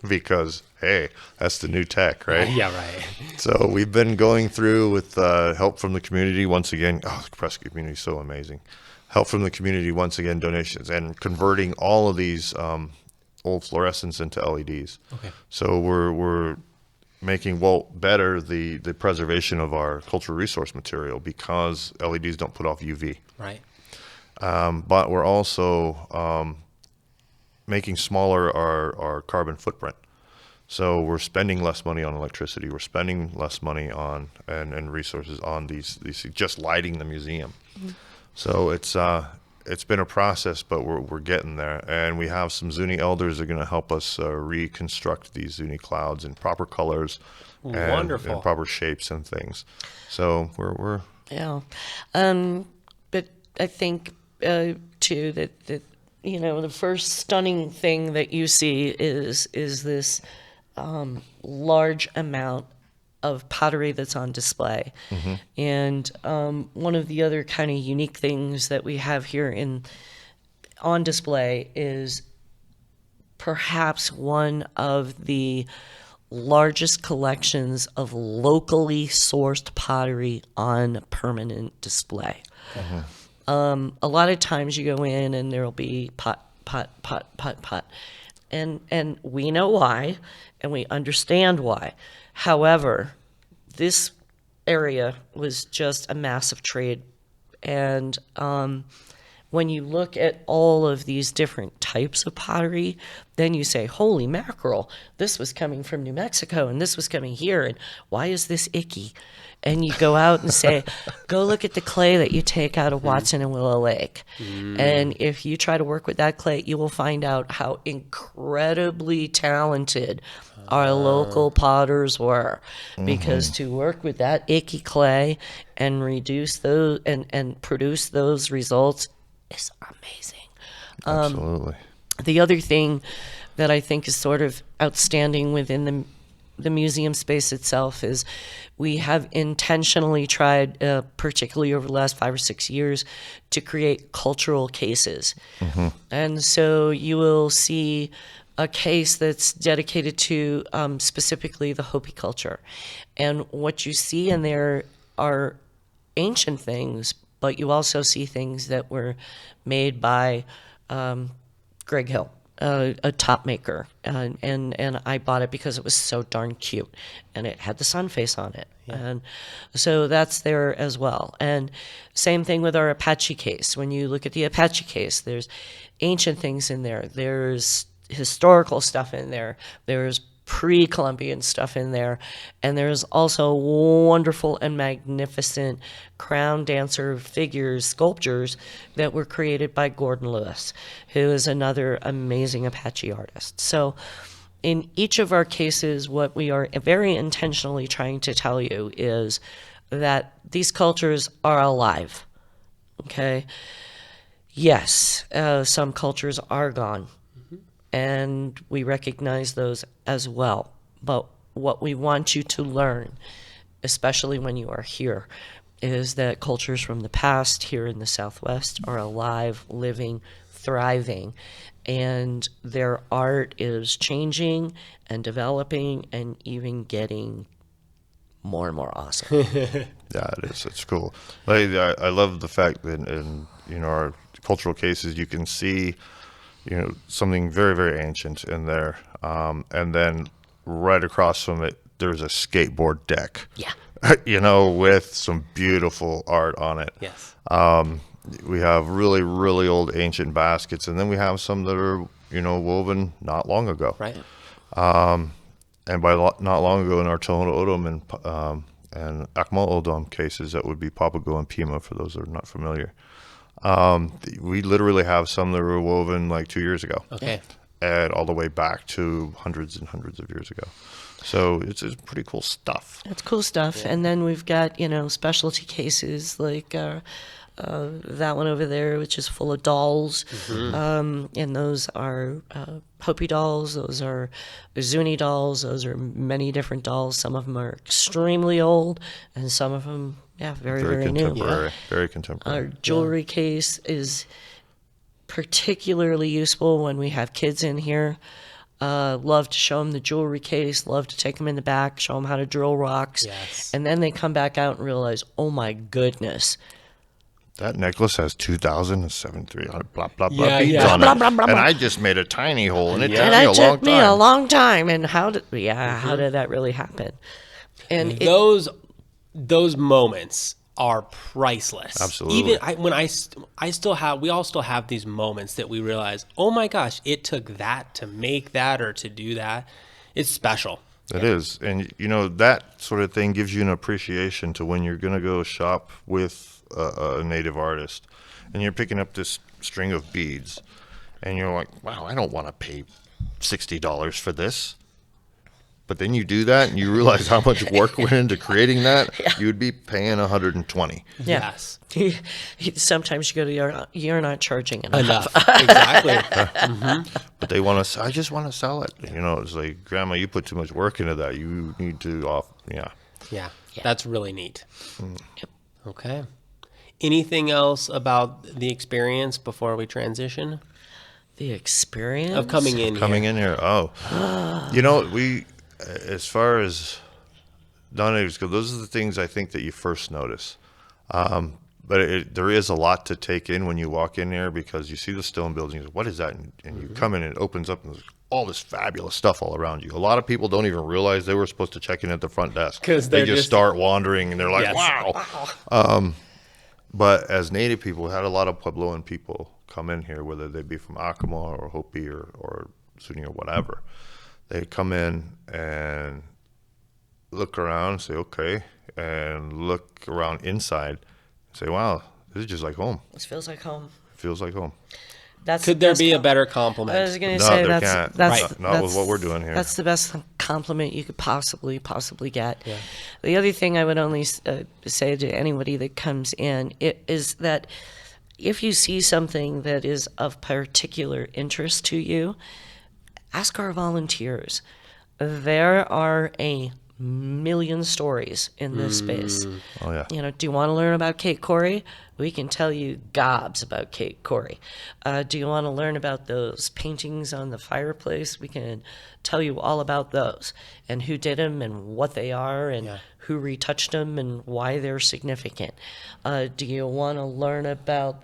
because, hey, that's the new tech, right? Yeah, right. So we've been going through with help from the community once again. Oh, the Prescott community is so amazing. Help from the community once again, donations, and converting all of these old fluorescents into LEDs. Okay. So we're making better the preservation of our cultural resource material because LEDs don't put off UV. Right. But we're also making smaller our carbon footprint. So we're spending less money on electricity. We're spending less money on and resources on these just lighting the museum. Mm-hmm. So it's been a process, but we're getting there. And we have some Zuni elders that are going to help us reconstruct these Zuni clouds in proper colors and proper shapes and things. So we're Yeah. But I think too that the first stunning thing that you see is this large amount of pottery that's on display. Mm-hmm. And one of the other kind of unique things that we have here on display is perhaps one of the largest collections of locally sourced pottery on permanent display. Mm-hmm. A lot of times you go in and there'll be pot, pot, pot, pot, pot. And we know why, and we understand why. However, this area was just a massive trade. And when you look at all of these different types of pottery, then you say, holy mackerel, this was coming from New Mexico and this was coming here, and why is this icky? And you go out and say, go look at the clay that you take out of Watson and Willow Lake. And if you try to work with that clay, you will find out how incredibly talented our local potters were. Because to work with that icky clay and reduce those and produce those results is amazing. Absolutely. The other thing that I think is sort of outstanding within the museum space itself is we have intentionally tried, particularly over the last 5 or 6 years, to create cultural cases. And so you will see a case that's dedicated to specifically the Hopi culture. And what you see in there are ancient things, but you also see things that were made by Greg Hill, a top maker, and I bought it because it was so darn cute, and it had the sun face on it, and so that's there as well. And same thing with our Apache case. When you look at the Apache case, there's ancient things in there. There's historical stuff in there. There's pre-Columbian stuff in there, and there's also wonderful and magnificent crown dancer figures, sculptures that were created by Gordon Lewis, who is another amazing Apache artist. So in each of our cases, what we are very intentionally trying to tell you is that these cultures are alive, okay? Yes, some cultures are gone, and we recognize those as well. But what we want you to learn, especially when you are here, is that cultures from the past here in the Southwest are alive, living, thriving, and their art is changing and developing and even getting more and more awesome. Yeah, it is. It's cool. I love the fact that in our cultural cases, you can see something very, very ancient in there. And then right across from it, there's a skateboard deck. Yeah. With some beautiful art on it. Yes. We have really, really old ancient baskets, and then we have some that are, woven not long ago. Right. And by not long ago in our Tohono O'odham and Akmal O'odham cases, that would be Papago and Pima, for those that are not familiar. We literally have some that were woven like 2 years ago. Okay. And all the way back to hundreds and hundreds of years ago. So it's pretty cool stuff. It's cool stuff. Yeah. And then we've got, specialty cases like that one over there, which is full of dolls. And those are Hopi dolls. Those are Zuni dolls. Those are many different dolls. Some of them are extremely old, and some of them, very, very contemporary. new. Yeah. Very contemporary. Our jewelry case is particularly useful when we have kids in here. Love to show them the jewelry case, love to take them in the back, show them how to drill rocks. Yes. And then they come back out and realize, oh my goodness. That necklace has 2,700 blah, blah, blah Yeah, beads yeah. on Blah, it. blah, blah, And blah. I just made a tiny hole, and it Yeah. took And me a it long took time. me a long time. And how did that really happen? And Those moments are priceless. Absolutely. Even we all still have these moments that we realize, oh my gosh, it took that to make that or to do that. It's special. It is. And, that sort of thing gives you an appreciation to when you're going to go shop with a native artist and you're picking up this string of beads and you're like, wow, I don't want to pay $60 for this. But then you do that and you realize how much work went into creating that. You would be paying $120. Yeah. Yes. Sometimes you go to you're not charging enough. Exactly. But they want to. I just want to sell it. It's like, Grandma, you put too much work into that. You need to off. Yeah. Yeah. That's really neat. Yep. Okay. Anything else about the experience before we transition? The experience Of coming in here. Oh. We, as far as non-natives go, those are the things I think that you first notice. But there is a lot to take in when you walk in there, because you see the stone buildings. What is that? And you come in and it opens up and there's all this fabulous stuff all around you. A lot of people don't even realize they were supposed to check in at the front desk. Because they just start wandering and they're like, Yes. wow. But as Native people, we had a lot of Puebloan people come in here, whether they be from Acoma or Hopi or Zuni or whatever. They come in and look around and say, okay, and look around inside and say, wow, this is just like home. This feels like home. Feels like home. Could there be a better compliment? I was going to No, say there that's can't. that's Not with what we're doing here. That's the best compliment you could possibly get. Yeah. The other thing I would only say to anybody that comes in is that if you see something that is of particular interest to you, ask our volunteers. There are a million stories in this space. Oh, yeah. You know, do you want to learn about Kate Cory? We can tell you gobs about Kate Cory. Do you want to learn about those paintings on the fireplace? We can tell you all about those and who did them and what they are and who retouched them and why they're significant. Do you want to learn about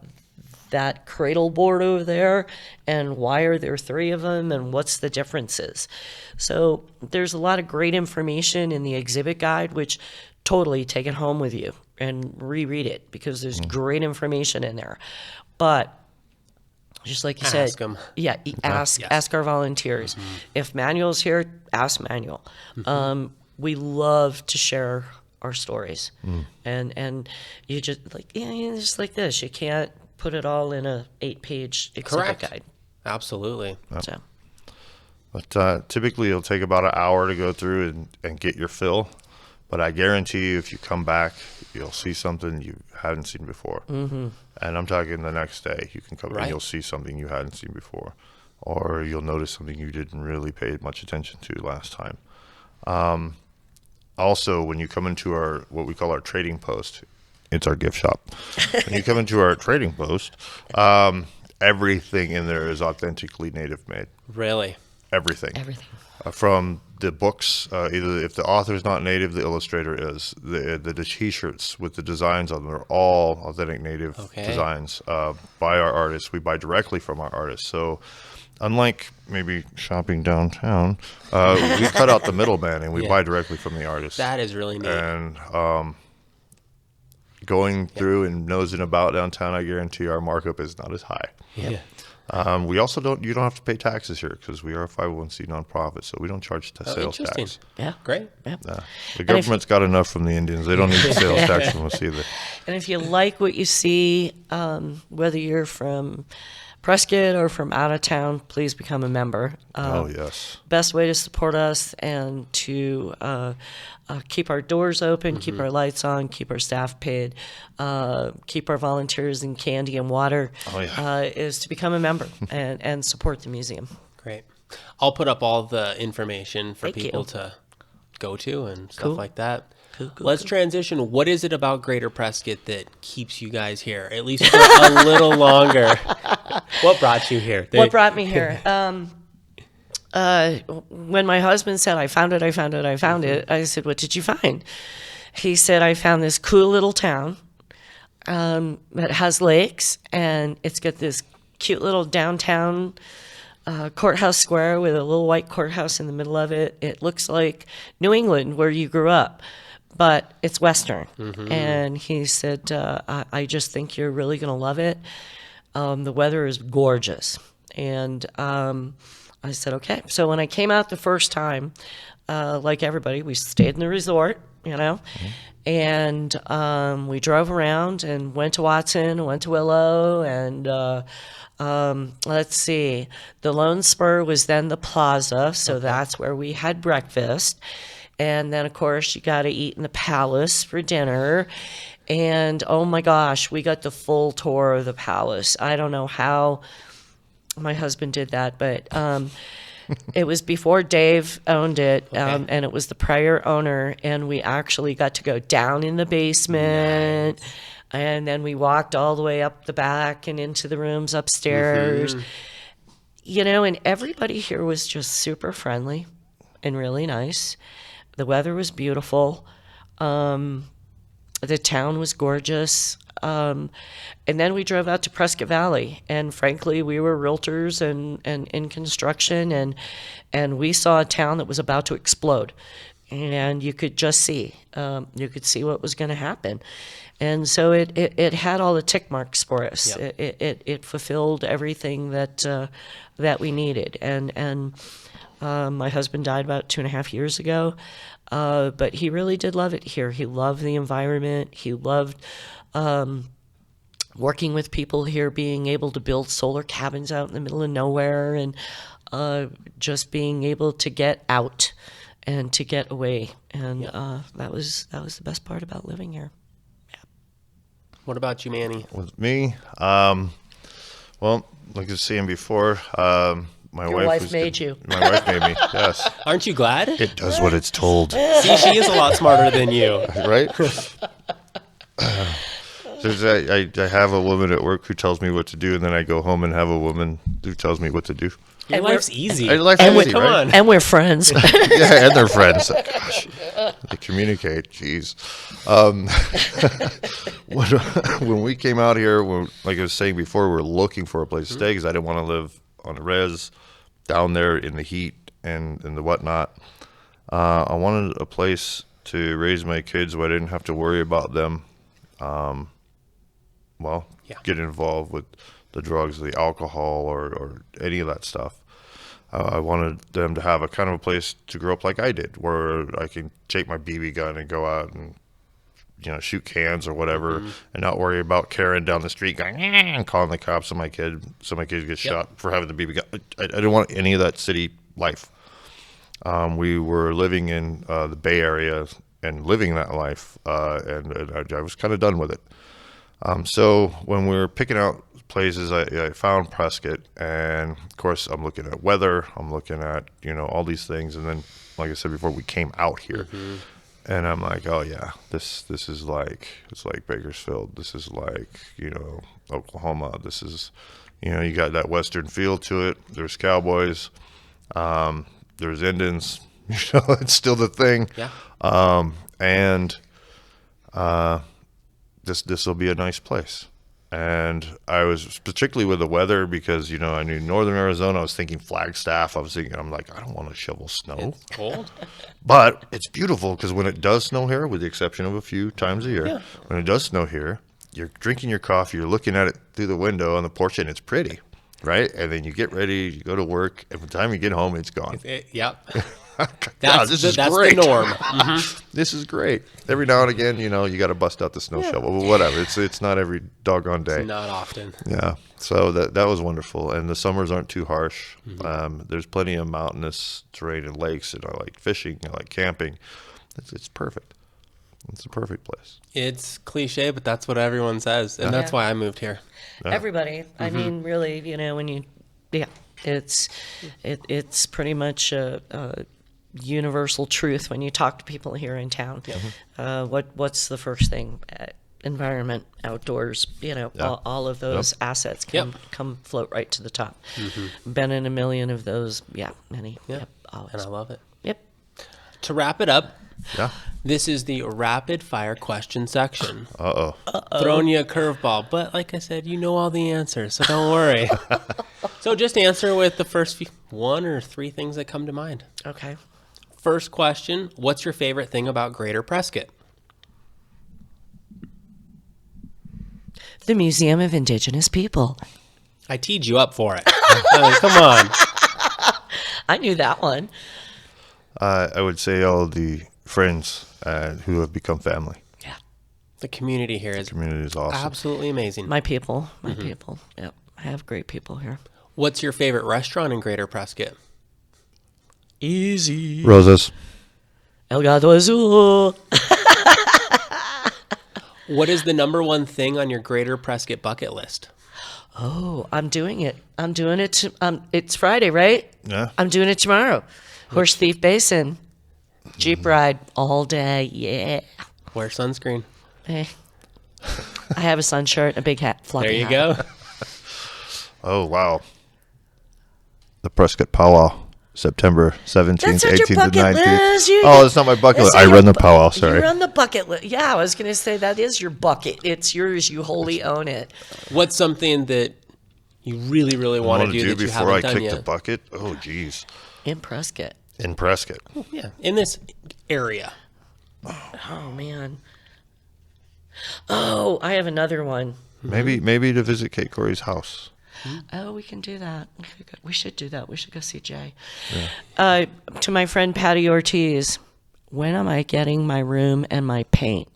that cradle board over there and why are there 3 of them and what's the differences? So there's a lot of great information in the exhibit guide, which totally take it home with you and reread it, because there's great information in there. But just like you said, Ask 'em. Yeah, ask our volunteers. If Manuel's here, ask Manuel. We love to share our stories, and you just just like this. You can't put it all in a 8-page exhibit guide. Absolutely. So. But typically it'll take about an hour to go through and get your fill. But I guarantee you, if you come back, you'll see something you hadn't seen before. And I'm talking the next day. You can come and you'll see something you hadn't seen before. Or you'll notice something you didn't really pay much attention to last time. Also, when you come into what we call our trading post, it's our gift shop. When you come into our trading post, everything in there is authentically Native made. Really? Everything. From the books, either if the author is not Native, the illustrator is. The T-shirts with the designs on them are all authentic Native designs by our artists. We buy directly from our artists. So unlike maybe shopping downtown, we cut out the middleman and we buy directly from the artists. That is really neat. And going through and nosing about downtown, I guarantee our markup is not as high. We also you don't have to pay taxes here, because we are a 501c nonprofit, so we don't charge sales tax. Yeah, great. Yeah. The government's got enough from the Indians. They don't need the sales tax from us either. And if you like what you see, whether you're from Prescott or from out of town, please become a member. Oh, yes. Best way to support us and to keep our doors open, keep our lights on, keep our staff paid, keep our volunteers in candy and water, is to become a member and support the museum. Great. I'll put up all the information for people to go to and stuff like that. Let's transition. What is it about Greater Prescott that keeps you guys here, at least for a little longer? What brought you here? What brought me here? When my husband said, I found it, I said, what did you find? He said, I found this cool little town that has lakes, and it's got this cute little downtown courthouse square with a little white courthouse in the middle of it. It looks like New England, where you grew up, but it's Western. And he said, I just think you're really going to love it. The weather is gorgeous. And I said, okay. So when I came out the first time, like everybody, we stayed in the resort, and we drove around and went to Watson, went to Willow, and let's see, the Lone Spur was then the Plaza, so that's where we had breakfast. And then, of course, you got to eat in the Palace for dinner. And, oh, my gosh, we got the full tour of the Palace. I don't know how my husband did that, but it was before Dave owned it, and it was the prior owner, and we actually got to go down in the basement. Nice. And then we walked all the way up the back and into the rooms upstairs. And everybody here was just super friendly and really nice. The weather was beautiful. The town was gorgeous. And then we drove out to Prescott Valley, and frankly, we were realtors and in construction, and we saw a town that was about to explode, and you could just see, what was going to happen, and so it had all the tick marks for us. Yep. It fulfilled everything that we needed, and my husband died about 2.5 years ago, but he really did love it here. He loved the environment. He loved working with people here, being able to build solar cabins out in the middle of nowhere, and just being able to get out and to get away. And that was the best part about living here. Yeah. What about you, Manny? With me, well, like I was saying before, my Your wife made you. My wife made me. Yes. Aren't you glad? It does what it's told. See, she is a lot smarter than you. Right? I have a woman at work who tells me what to do, and then I go home and have a woman who tells me what to do. Your life's easy. Life's And easy, come right? on. And we're friends. Yeah, and they're friends. Gosh, they communicate. Jeez. When we came out here, like I was saying before, we were looking for a place to stay because I didn't want to live on a res down there in the heat and the whatnot. I wanted a place to raise my kids where I didn't have to worry about them getting involved with the drugs, the alcohol, or any of that stuff. I wanted them to have a kind of a place to grow up like I did, where I can take my BB gun and go out and shoot cans or whatever, and not worry about Karen down the street going and calling the cops on my kid, so my kids get shot for having the BB gun. I didn't want any of that city life. We were living in the Bay Area and living that life, and I was kind of done with it. So when we were picking out places, I found Prescott, and of course I'm looking at weather, I'm looking at all these things, and then like I said before, we came out here, and I'm like, oh yeah, this is like, it's like Bakersfield, this is like Oklahoma, this is you got that western feel to it. There's cowboys, there's Indians, it's still the thing, and this will be a nice place. And I was particularly with the weather because, I knew northern Arizona, I was thinking Flagstaff. I'm like, I don't want to shovel snow. It's cold. But it's beautiful because when it does snow here, with the exception of a few times a year, when it does snow here, you're drinking your coffee, you're looking at it through the window on the porch, and it's pretty, right? And then you get ready, you go to work, and by the time you get home, it's gone. This is great. The norm. This is great. Every now and again, you got to bust out the snow shovel, but whatever. It's not every doggone day. It's not often. Yeah. So that was wonderful, and the summers aren't too harsh. There's plenty of mountainous terrain and lakes, and I like fishing. I like camping. It's perfect. It's a perfect place. It's cliche, but that's what everyone says, and that's why I moved here. Everybody. I mean, really, when you, it's pretty much a universal truth when you talk to people here in town. What's the first thing? Environment, outdoors, all of those assets come float right to the top. Been in a million of those, many. Always. And I love it. Yep. To wrap it up, this is the rapid fire question section. Throwing you a curveball, but like I said, you know all the answers, so don't worry. So just answer with the first one or three things that come to mind. Okay. First question, what's your favorite thing about Greater Prescott? The Museum of Indigenous People. I teed you up for it. Come on. I knew that one. I would say all the friends who have become family. Yeah. The community here is awesome. Absolutely amazing. My people. Yep. I have great people here. What's your favorite restaurant in Greater Prescott? Easy. Roses. El Gato Azul. What is the number one thing on your Greater Prescott bucket list? Oh, I'm doing it. It's Friday, right? Yeah. I'm doing it tomorrow. Horse Thief Basin. Jeep ride all day. Yeah. Wear sunscreen. Hey. I have a sun shirt and a big hat. There you hat. go. Oh, wow. The Prescott Powwow. September 17th, That's not your 18th, and bucket 19th. list. Oh, it's not my bucket list. I run the powwow, sorry. You run the bucket list. Yeah, I was going to say that is your bucket. It's yours. You wholly own it. What's something that you really, really want to do that you before haven't I done kick yet? the bucket? Oh, geez. In Prescott. In Prescott. Yeah, in this area. Oh, man. Oh, I have another one. Maybe to visit Kate Cory's house. Oh, we can do that. We should do that. We should go see Jay. Yeah. To my friend Patty Ortiz, when am I getting my room and my paint?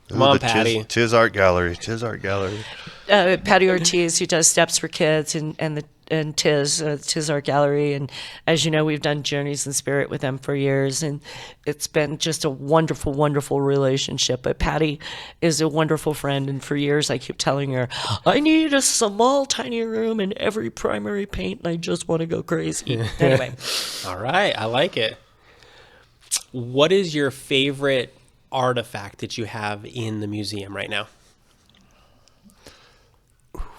Come on, Patty. Tis Art Gallery. Tis Art Gallery. Patty Ortiz, who does Steps for Kids and Tis Art Gallery. And as you know, we've done Journeys in Spirit with them for years. And it's been just a wonderful, wonderful relationship. But Patty is a wonderful friend. And for years, I keep telling her, I need a small, tiny room and every primary paint. And I just want to go crazy. Anyway. All right. I like it. What is your favorite artifact that you have in the museum right now?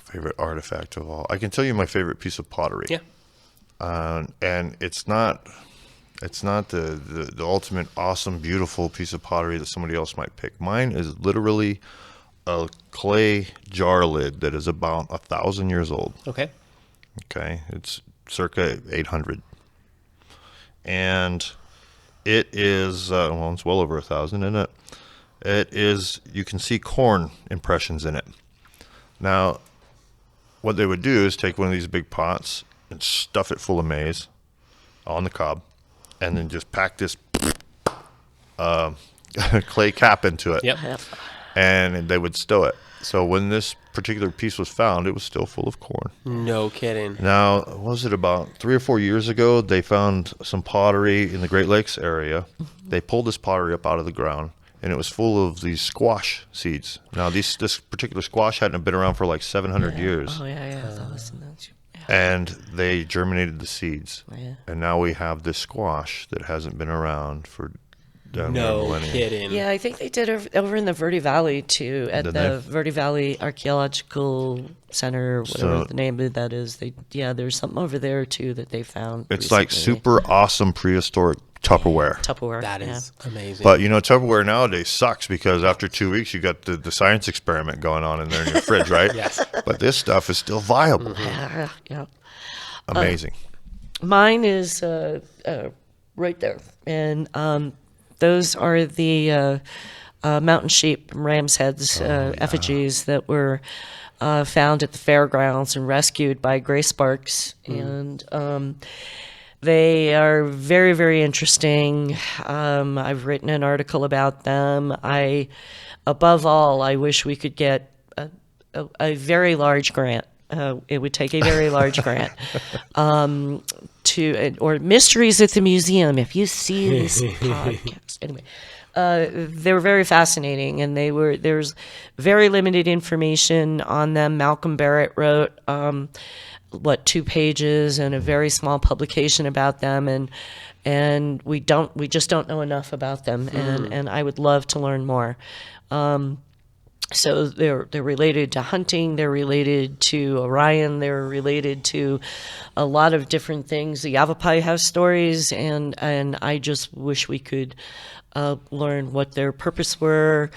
Favorite artifact of all. I can tell you my favorite piece of pottery. Yeah. And it's not the ultimate awesome, beautiful piece of pottery that somebody else might pick. Mine is literally a clay jar lid that is about 1,000 years old. Okay. Okay. It's circa 800. And it is, it's well over 1,000, isn't it? It is, you can see corn impressions in it. Now, what they would do is take one of these big pots and stuff it full of maize on the cob, and then just pack this clay cap into it. Yep. And they would stow it. So when this particular piece was found, it was still full of corn. No kidding. Now, was it about 3 or 4 years ago, they found some pottery in the Great Lakes area. They pulled this pottery up out of the ground, and it was full of these squash seeds. Now, this particular squash hadn't been around for like 700 years. Oh, yeah. That was in that. Yeah. And they germinated the seeds. Yeah. And now we have this squash that hasn't been around for No kidding. Yeah, I think they did over in the Verde Valley too, at Did the they? Verde Valley Archaeological Center, whatever the name of that is. There's something over there too that they found. It's like recently. super awesome prehistoric Tupperware. Tupperware. That is amazing. But, Tupperware nowadays sucks because after 2 weeks, you got the science experiment going on in there in your fridge, right? Yes. But this stuff is still viable. Yeah. Amazing. Mine is right there, and those are the mountain sheep and ram's heads effigies that were found at the fairgrounds and rescued by Grace Sparks, and they are very, very interesting. I've written an article about them. Above all, I wish we could get a very large grant. It would take a very large grant or Mysteries at the Museum. If you see this podcast, anyway, they were very fascinating, and there's very limited information on them. Malcolm Barrett wrote 2 pages and a very small publication about them, and we just don't know enough about them, and I would love to learn more. So they're related to hunting, they're related to Orion, they're related to a lot of different things. The Yavapai have stories, and I just wish we could learn what their purpose were,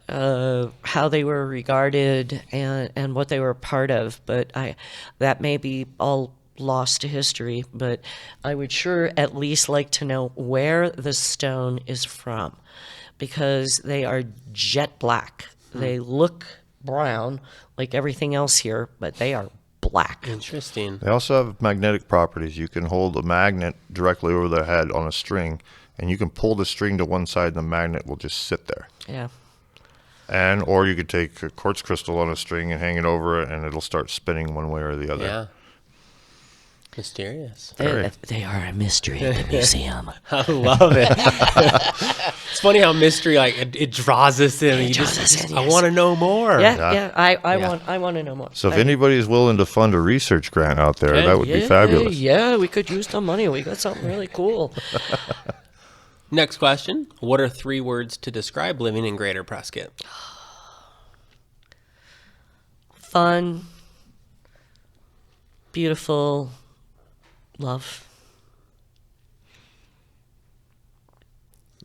how they were regarded, and what they were a part of. But that may be all lost to history, but I would sure at least like to know where the stone is from, because they are jet black. They look brown like everything else here, but they are black. Interesting. They also have magnetic properties. You can hold a magnet directly over their head on a string, and you can pull the string to one side, and the magnet will just sit there. Yeah. Or you could take a quartz crystal on a string and hang it over it, and it'll start spinning one way or the other. Yeah. Mysterious. They are a mystery at the museum. I love it. It's funny how mystery, like, it draws us in. I want to know more. Yeah. I want to know more. So if anybody is willing to fund a research grant out there, that would be fabulous. Yeah, we could use the money. We got something really cool. Next question. What are 3 words to describe living in Greater Prescott? Fun, beautiful, love.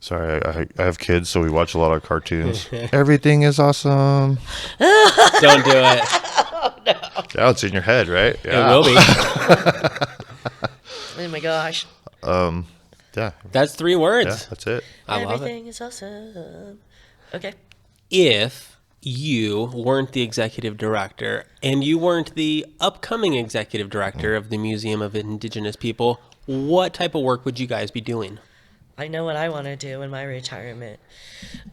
Sorry, I have kids, so we watch a lot of cartoons. Everything is awesome. Don't do it. Yeah, it's in your head, right? Yeah. It will be. Oh my gosh. Yeah, That's 3 words. yeah, that's it. I love it. Everything is awesome. Okay. If you weren't the executive director and you weren't the upcoming executive director of the Museum of Indigenous People, what type of work would you guys be doing? I know what I want to do in my retirement.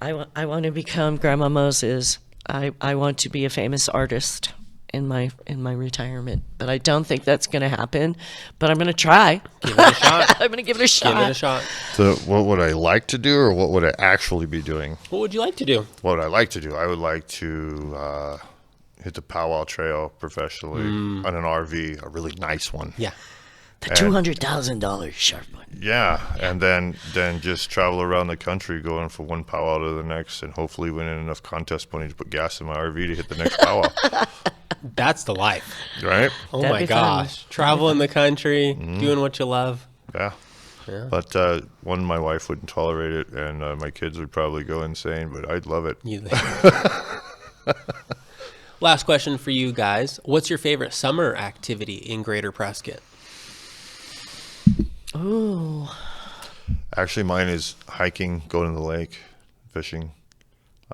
I want to become Grandma Moses. I want to be a famous artist in my retirement, but I don't think that's going to happen. But I'm going to try. Give it a shot. I'm going to give it a shot. Give it a shot. So, what would I like to do, or what would I actually be doing? What would you like to do? What would I like to do? I would like to hit the powwow trail professionally on an RV, a really nice one. Yeah. The $200,000 sharp one. Yeah, and then just travel around the country, going from one powwow to the next, and hopefully winning enough contest money to put gas in my RV to hit the next powwow. That's the life. Right? Oh That'd my be fun. gosh. Traveling the country, doing what you love. Yeah. Yeah. But one, my wife wouldn't tolerate it, and my kids would probably go insane, but I'd love it. Last question for you guys. What's your favorite summer activity in Greater Prescott? Ooh. Actually, mine is hiking, going to the lake, fishing.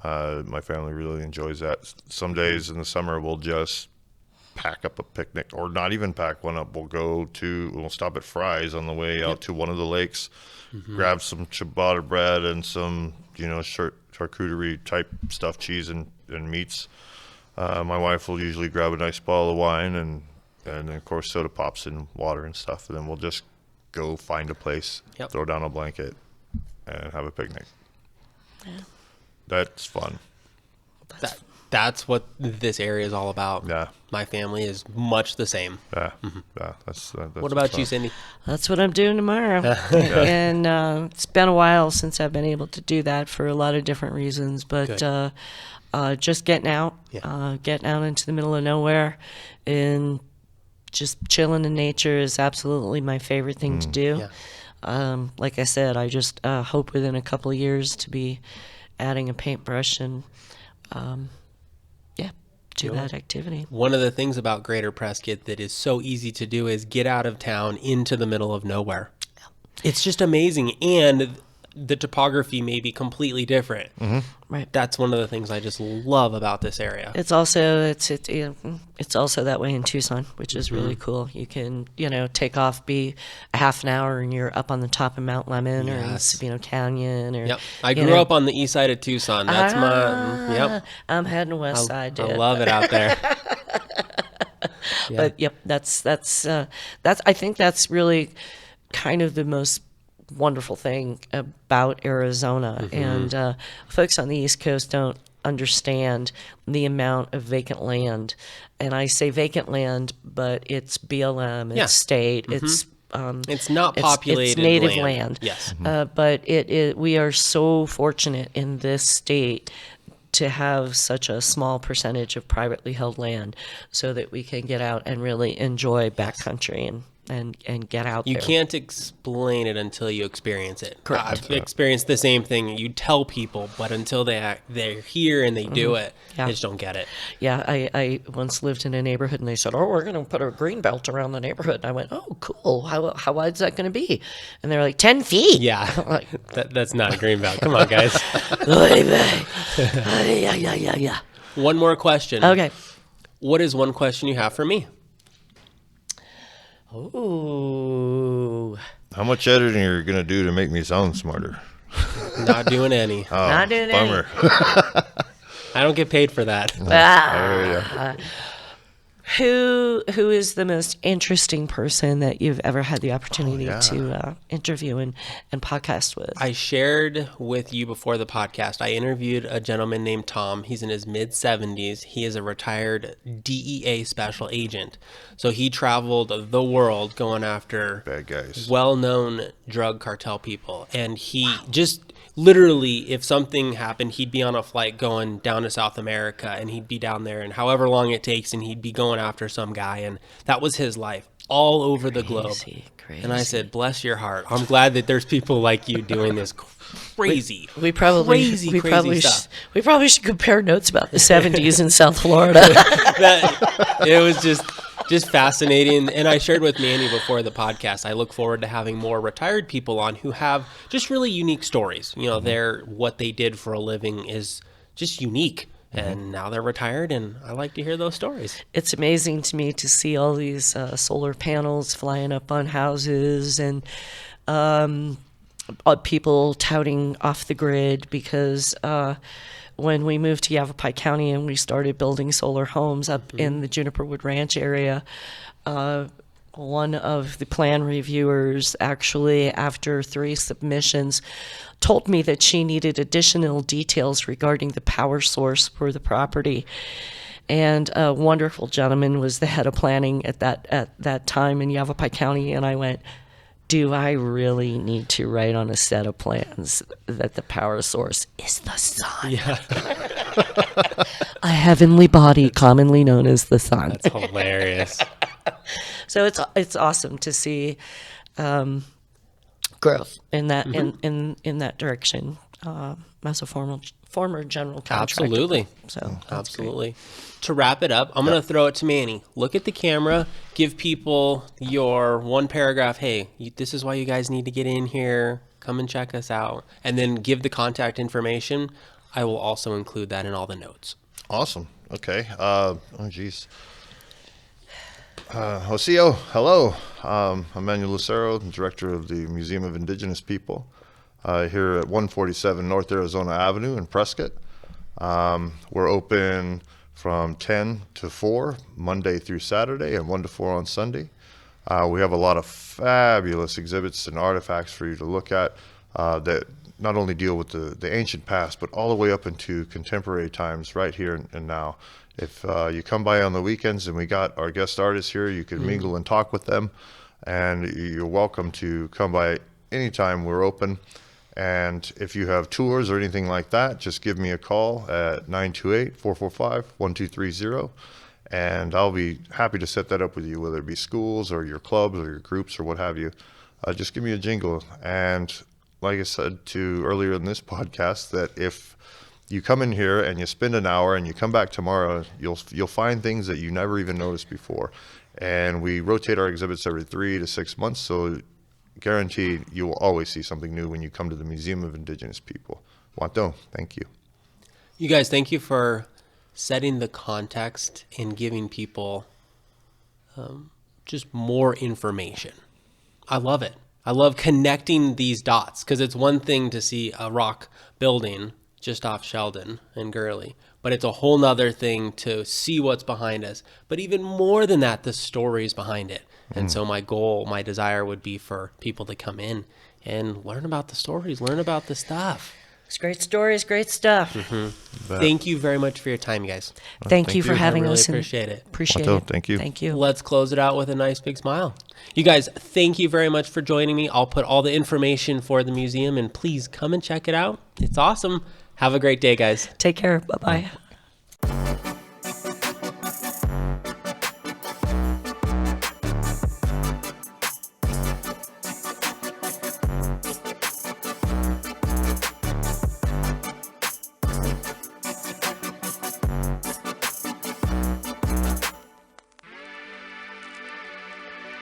My family really enjoys that. Some days in the summer, we'll just pack up a picnic, or not even pack one up. We'll stop at Fry's on the way out to one of the lakes, grab some ciabatta bread and some, charcuterie type stuff, cheese and meats. My wife will usually grab a nice bottle of wine and then, of course, soda pops and water and stuff. And then we'll just go find a place, throw down a blanket, and have a picnic. Yeah. That's fun. That's what this area is all about. Yeah. My family is much the same. Yeah. Yeah. That's What about you, Cindy? That's what I'm doing tomorrow. And it's been a while since I've been able to do that for a lot of different reasons. But just getting out into the middle of nowhere and just chilling in nature is absolutely my favorite thing to do. Yeah. Like I said, I just hope within a couple of years to be adding a paintbrush and do that activity. One of the things about Greater Prescott that is so easy to do is get out of town into the middle of nowhere. It's just amazing, and the topography may be completely different. Right. That's one of the things I just love about this area. It's also it's also that way in Tucson, which is really cool. You can take off, be a half an hour, and you're up on the top of Mount Lemon or in Sabino Canyon. Or I grew up on the east side of Tucson. That's my yep. I'm heading west side. Dude. I love it out there. But that's I think that's really kind of the most wonderful thing about Arizona. And folks on the East Coast don't understand the amount of vacant land. And I say vacant land, but it's BLM, it's state, it's not populated it's native land. Yes. But we are so fortunate in this state to have such a small percentage of privately held land so that we can get out and really enjoy backcountry and get out You there. can't explain it until you experience it. Correct. I've experienced the same thing. You tell people, but until they're here and they do it, Yeah. they just don't get it. Yeah, I once lived in a neighborhood and they said, "Oh, we're going to put a green belt around the neighborhood." And I went, "Oh, cool. How wide is that going to be?" And they're like, 10 feet. Yeah, I'm like, that's not a green belt. Come on, guys. yeah. One more question. Okay. What is one question you have for me? Ooh. How much editing are you going to do to make me sound smarter? Not doing any. Oh, Not doing any. bummer. I don't get paid for that. Who is the most interesting person that you've ever had the opportunity to interview and podcast with? I shared with you before the podcast, I interviewed a gentleman named Tom. He's in his mid-70s. He is a retired DEA special agent. So he traveled the world going after Bad guys. well-known drug cartel people. And he just literally, if something happened, he'd be on a flight going down to South America, and he'd be down there, and however long it takes, and he'd be going after some guy, and that was his life all over the globe. Crazy. And I said, bless your heart. I'm glad that there's people like you doing this crazy, we probably stuff. We probably should compare notes about the 70s in South Florida. It was just fascinating. And I shared with Manny before the podcast, I look forward to having more retired people on who have just really unique stories. You know, what they did for a living is just unique. And now they're retired, and I like to hear those stories. It's amazing to me to see all these solar panels flying up on houses and people touting off the grid because when we moved to Yavapai County and we started building solar homes up in the Juniper Wood Ranch area, one of the plan reviewers actually, after 3 submissions, told me that she needed additional details regarding the power source for the property. And a wonderful gentleman was the head of planning at that time in Yavapai County, and I went, do I really need to write on a set of plans that the power source is the sun? Yeah. A heavenly body commonly known as the sun. That's hilarious. So it's awesome to see growth in that in that direction as a former general contractor. Absolutely. So absolutely. To wrap it up, I'm going to throw it to Manny. Look at the camera. Give people your one paragraph. Hey, this is why you guys need to get in here. Come and check us out. And then give the contact information. I will also include that in all the notes. Awesome. Okay. Geez. Joseo, hello. I'm Manuel Lucero, Director of the Museum of Indigenous People, here at 147 North Arizona Avenue in Prescott. We're open from 10 to 4, Monday through Saturday, and 1 to 4 on Sunday. We have a lot of fabulous exhibits and artifacts for you to look at that not only deal with the ancient past, but all the way up into contemporary times right here and now. If you come by on the weekends and we got our guest artists here, you can mingle and talk with them, and you're welcome to come by anytime. We're open. And if you have tours or anything like that, just give me a call at 928-445-1230, and I'll be happy to set that up with you, whether it be schools or your clubs or your groups or what have you. Just give me a jingle. And like I said to earlier in this podcast, that if you come in here and you spend an hour and you come back tomorrow, you'll find things that you never even noticed before. And we rotate our exhibits every 3 to 6 months, so guaranteed you will always see something new when you come to the Museum of Indigenous People. Wanto, thank you. You guys, thank you for setting the context and giving people just more information. I love it. I love connecting these dots, because it's one thing to see a rock building just off Sheldon and Gurley, but it's a whole nother thing to see what's behind us. But even more than that, the stories behind it. And so my goal, my desire would be for people to come in and learn about the stories, learn about the stuff. It's great stories, great stuff. Thank you very much for your time, you guys. Thank you for having I really us. appreciate it. Appreciate Wanto, it. thank you. Thank you. Let's close it out with a nice big smile. You guys, thank you very much for joining me. I'll put all the information for the museum, and please come and check it out. It's awesome. Have a great day, guys. Take care. Bye-bye.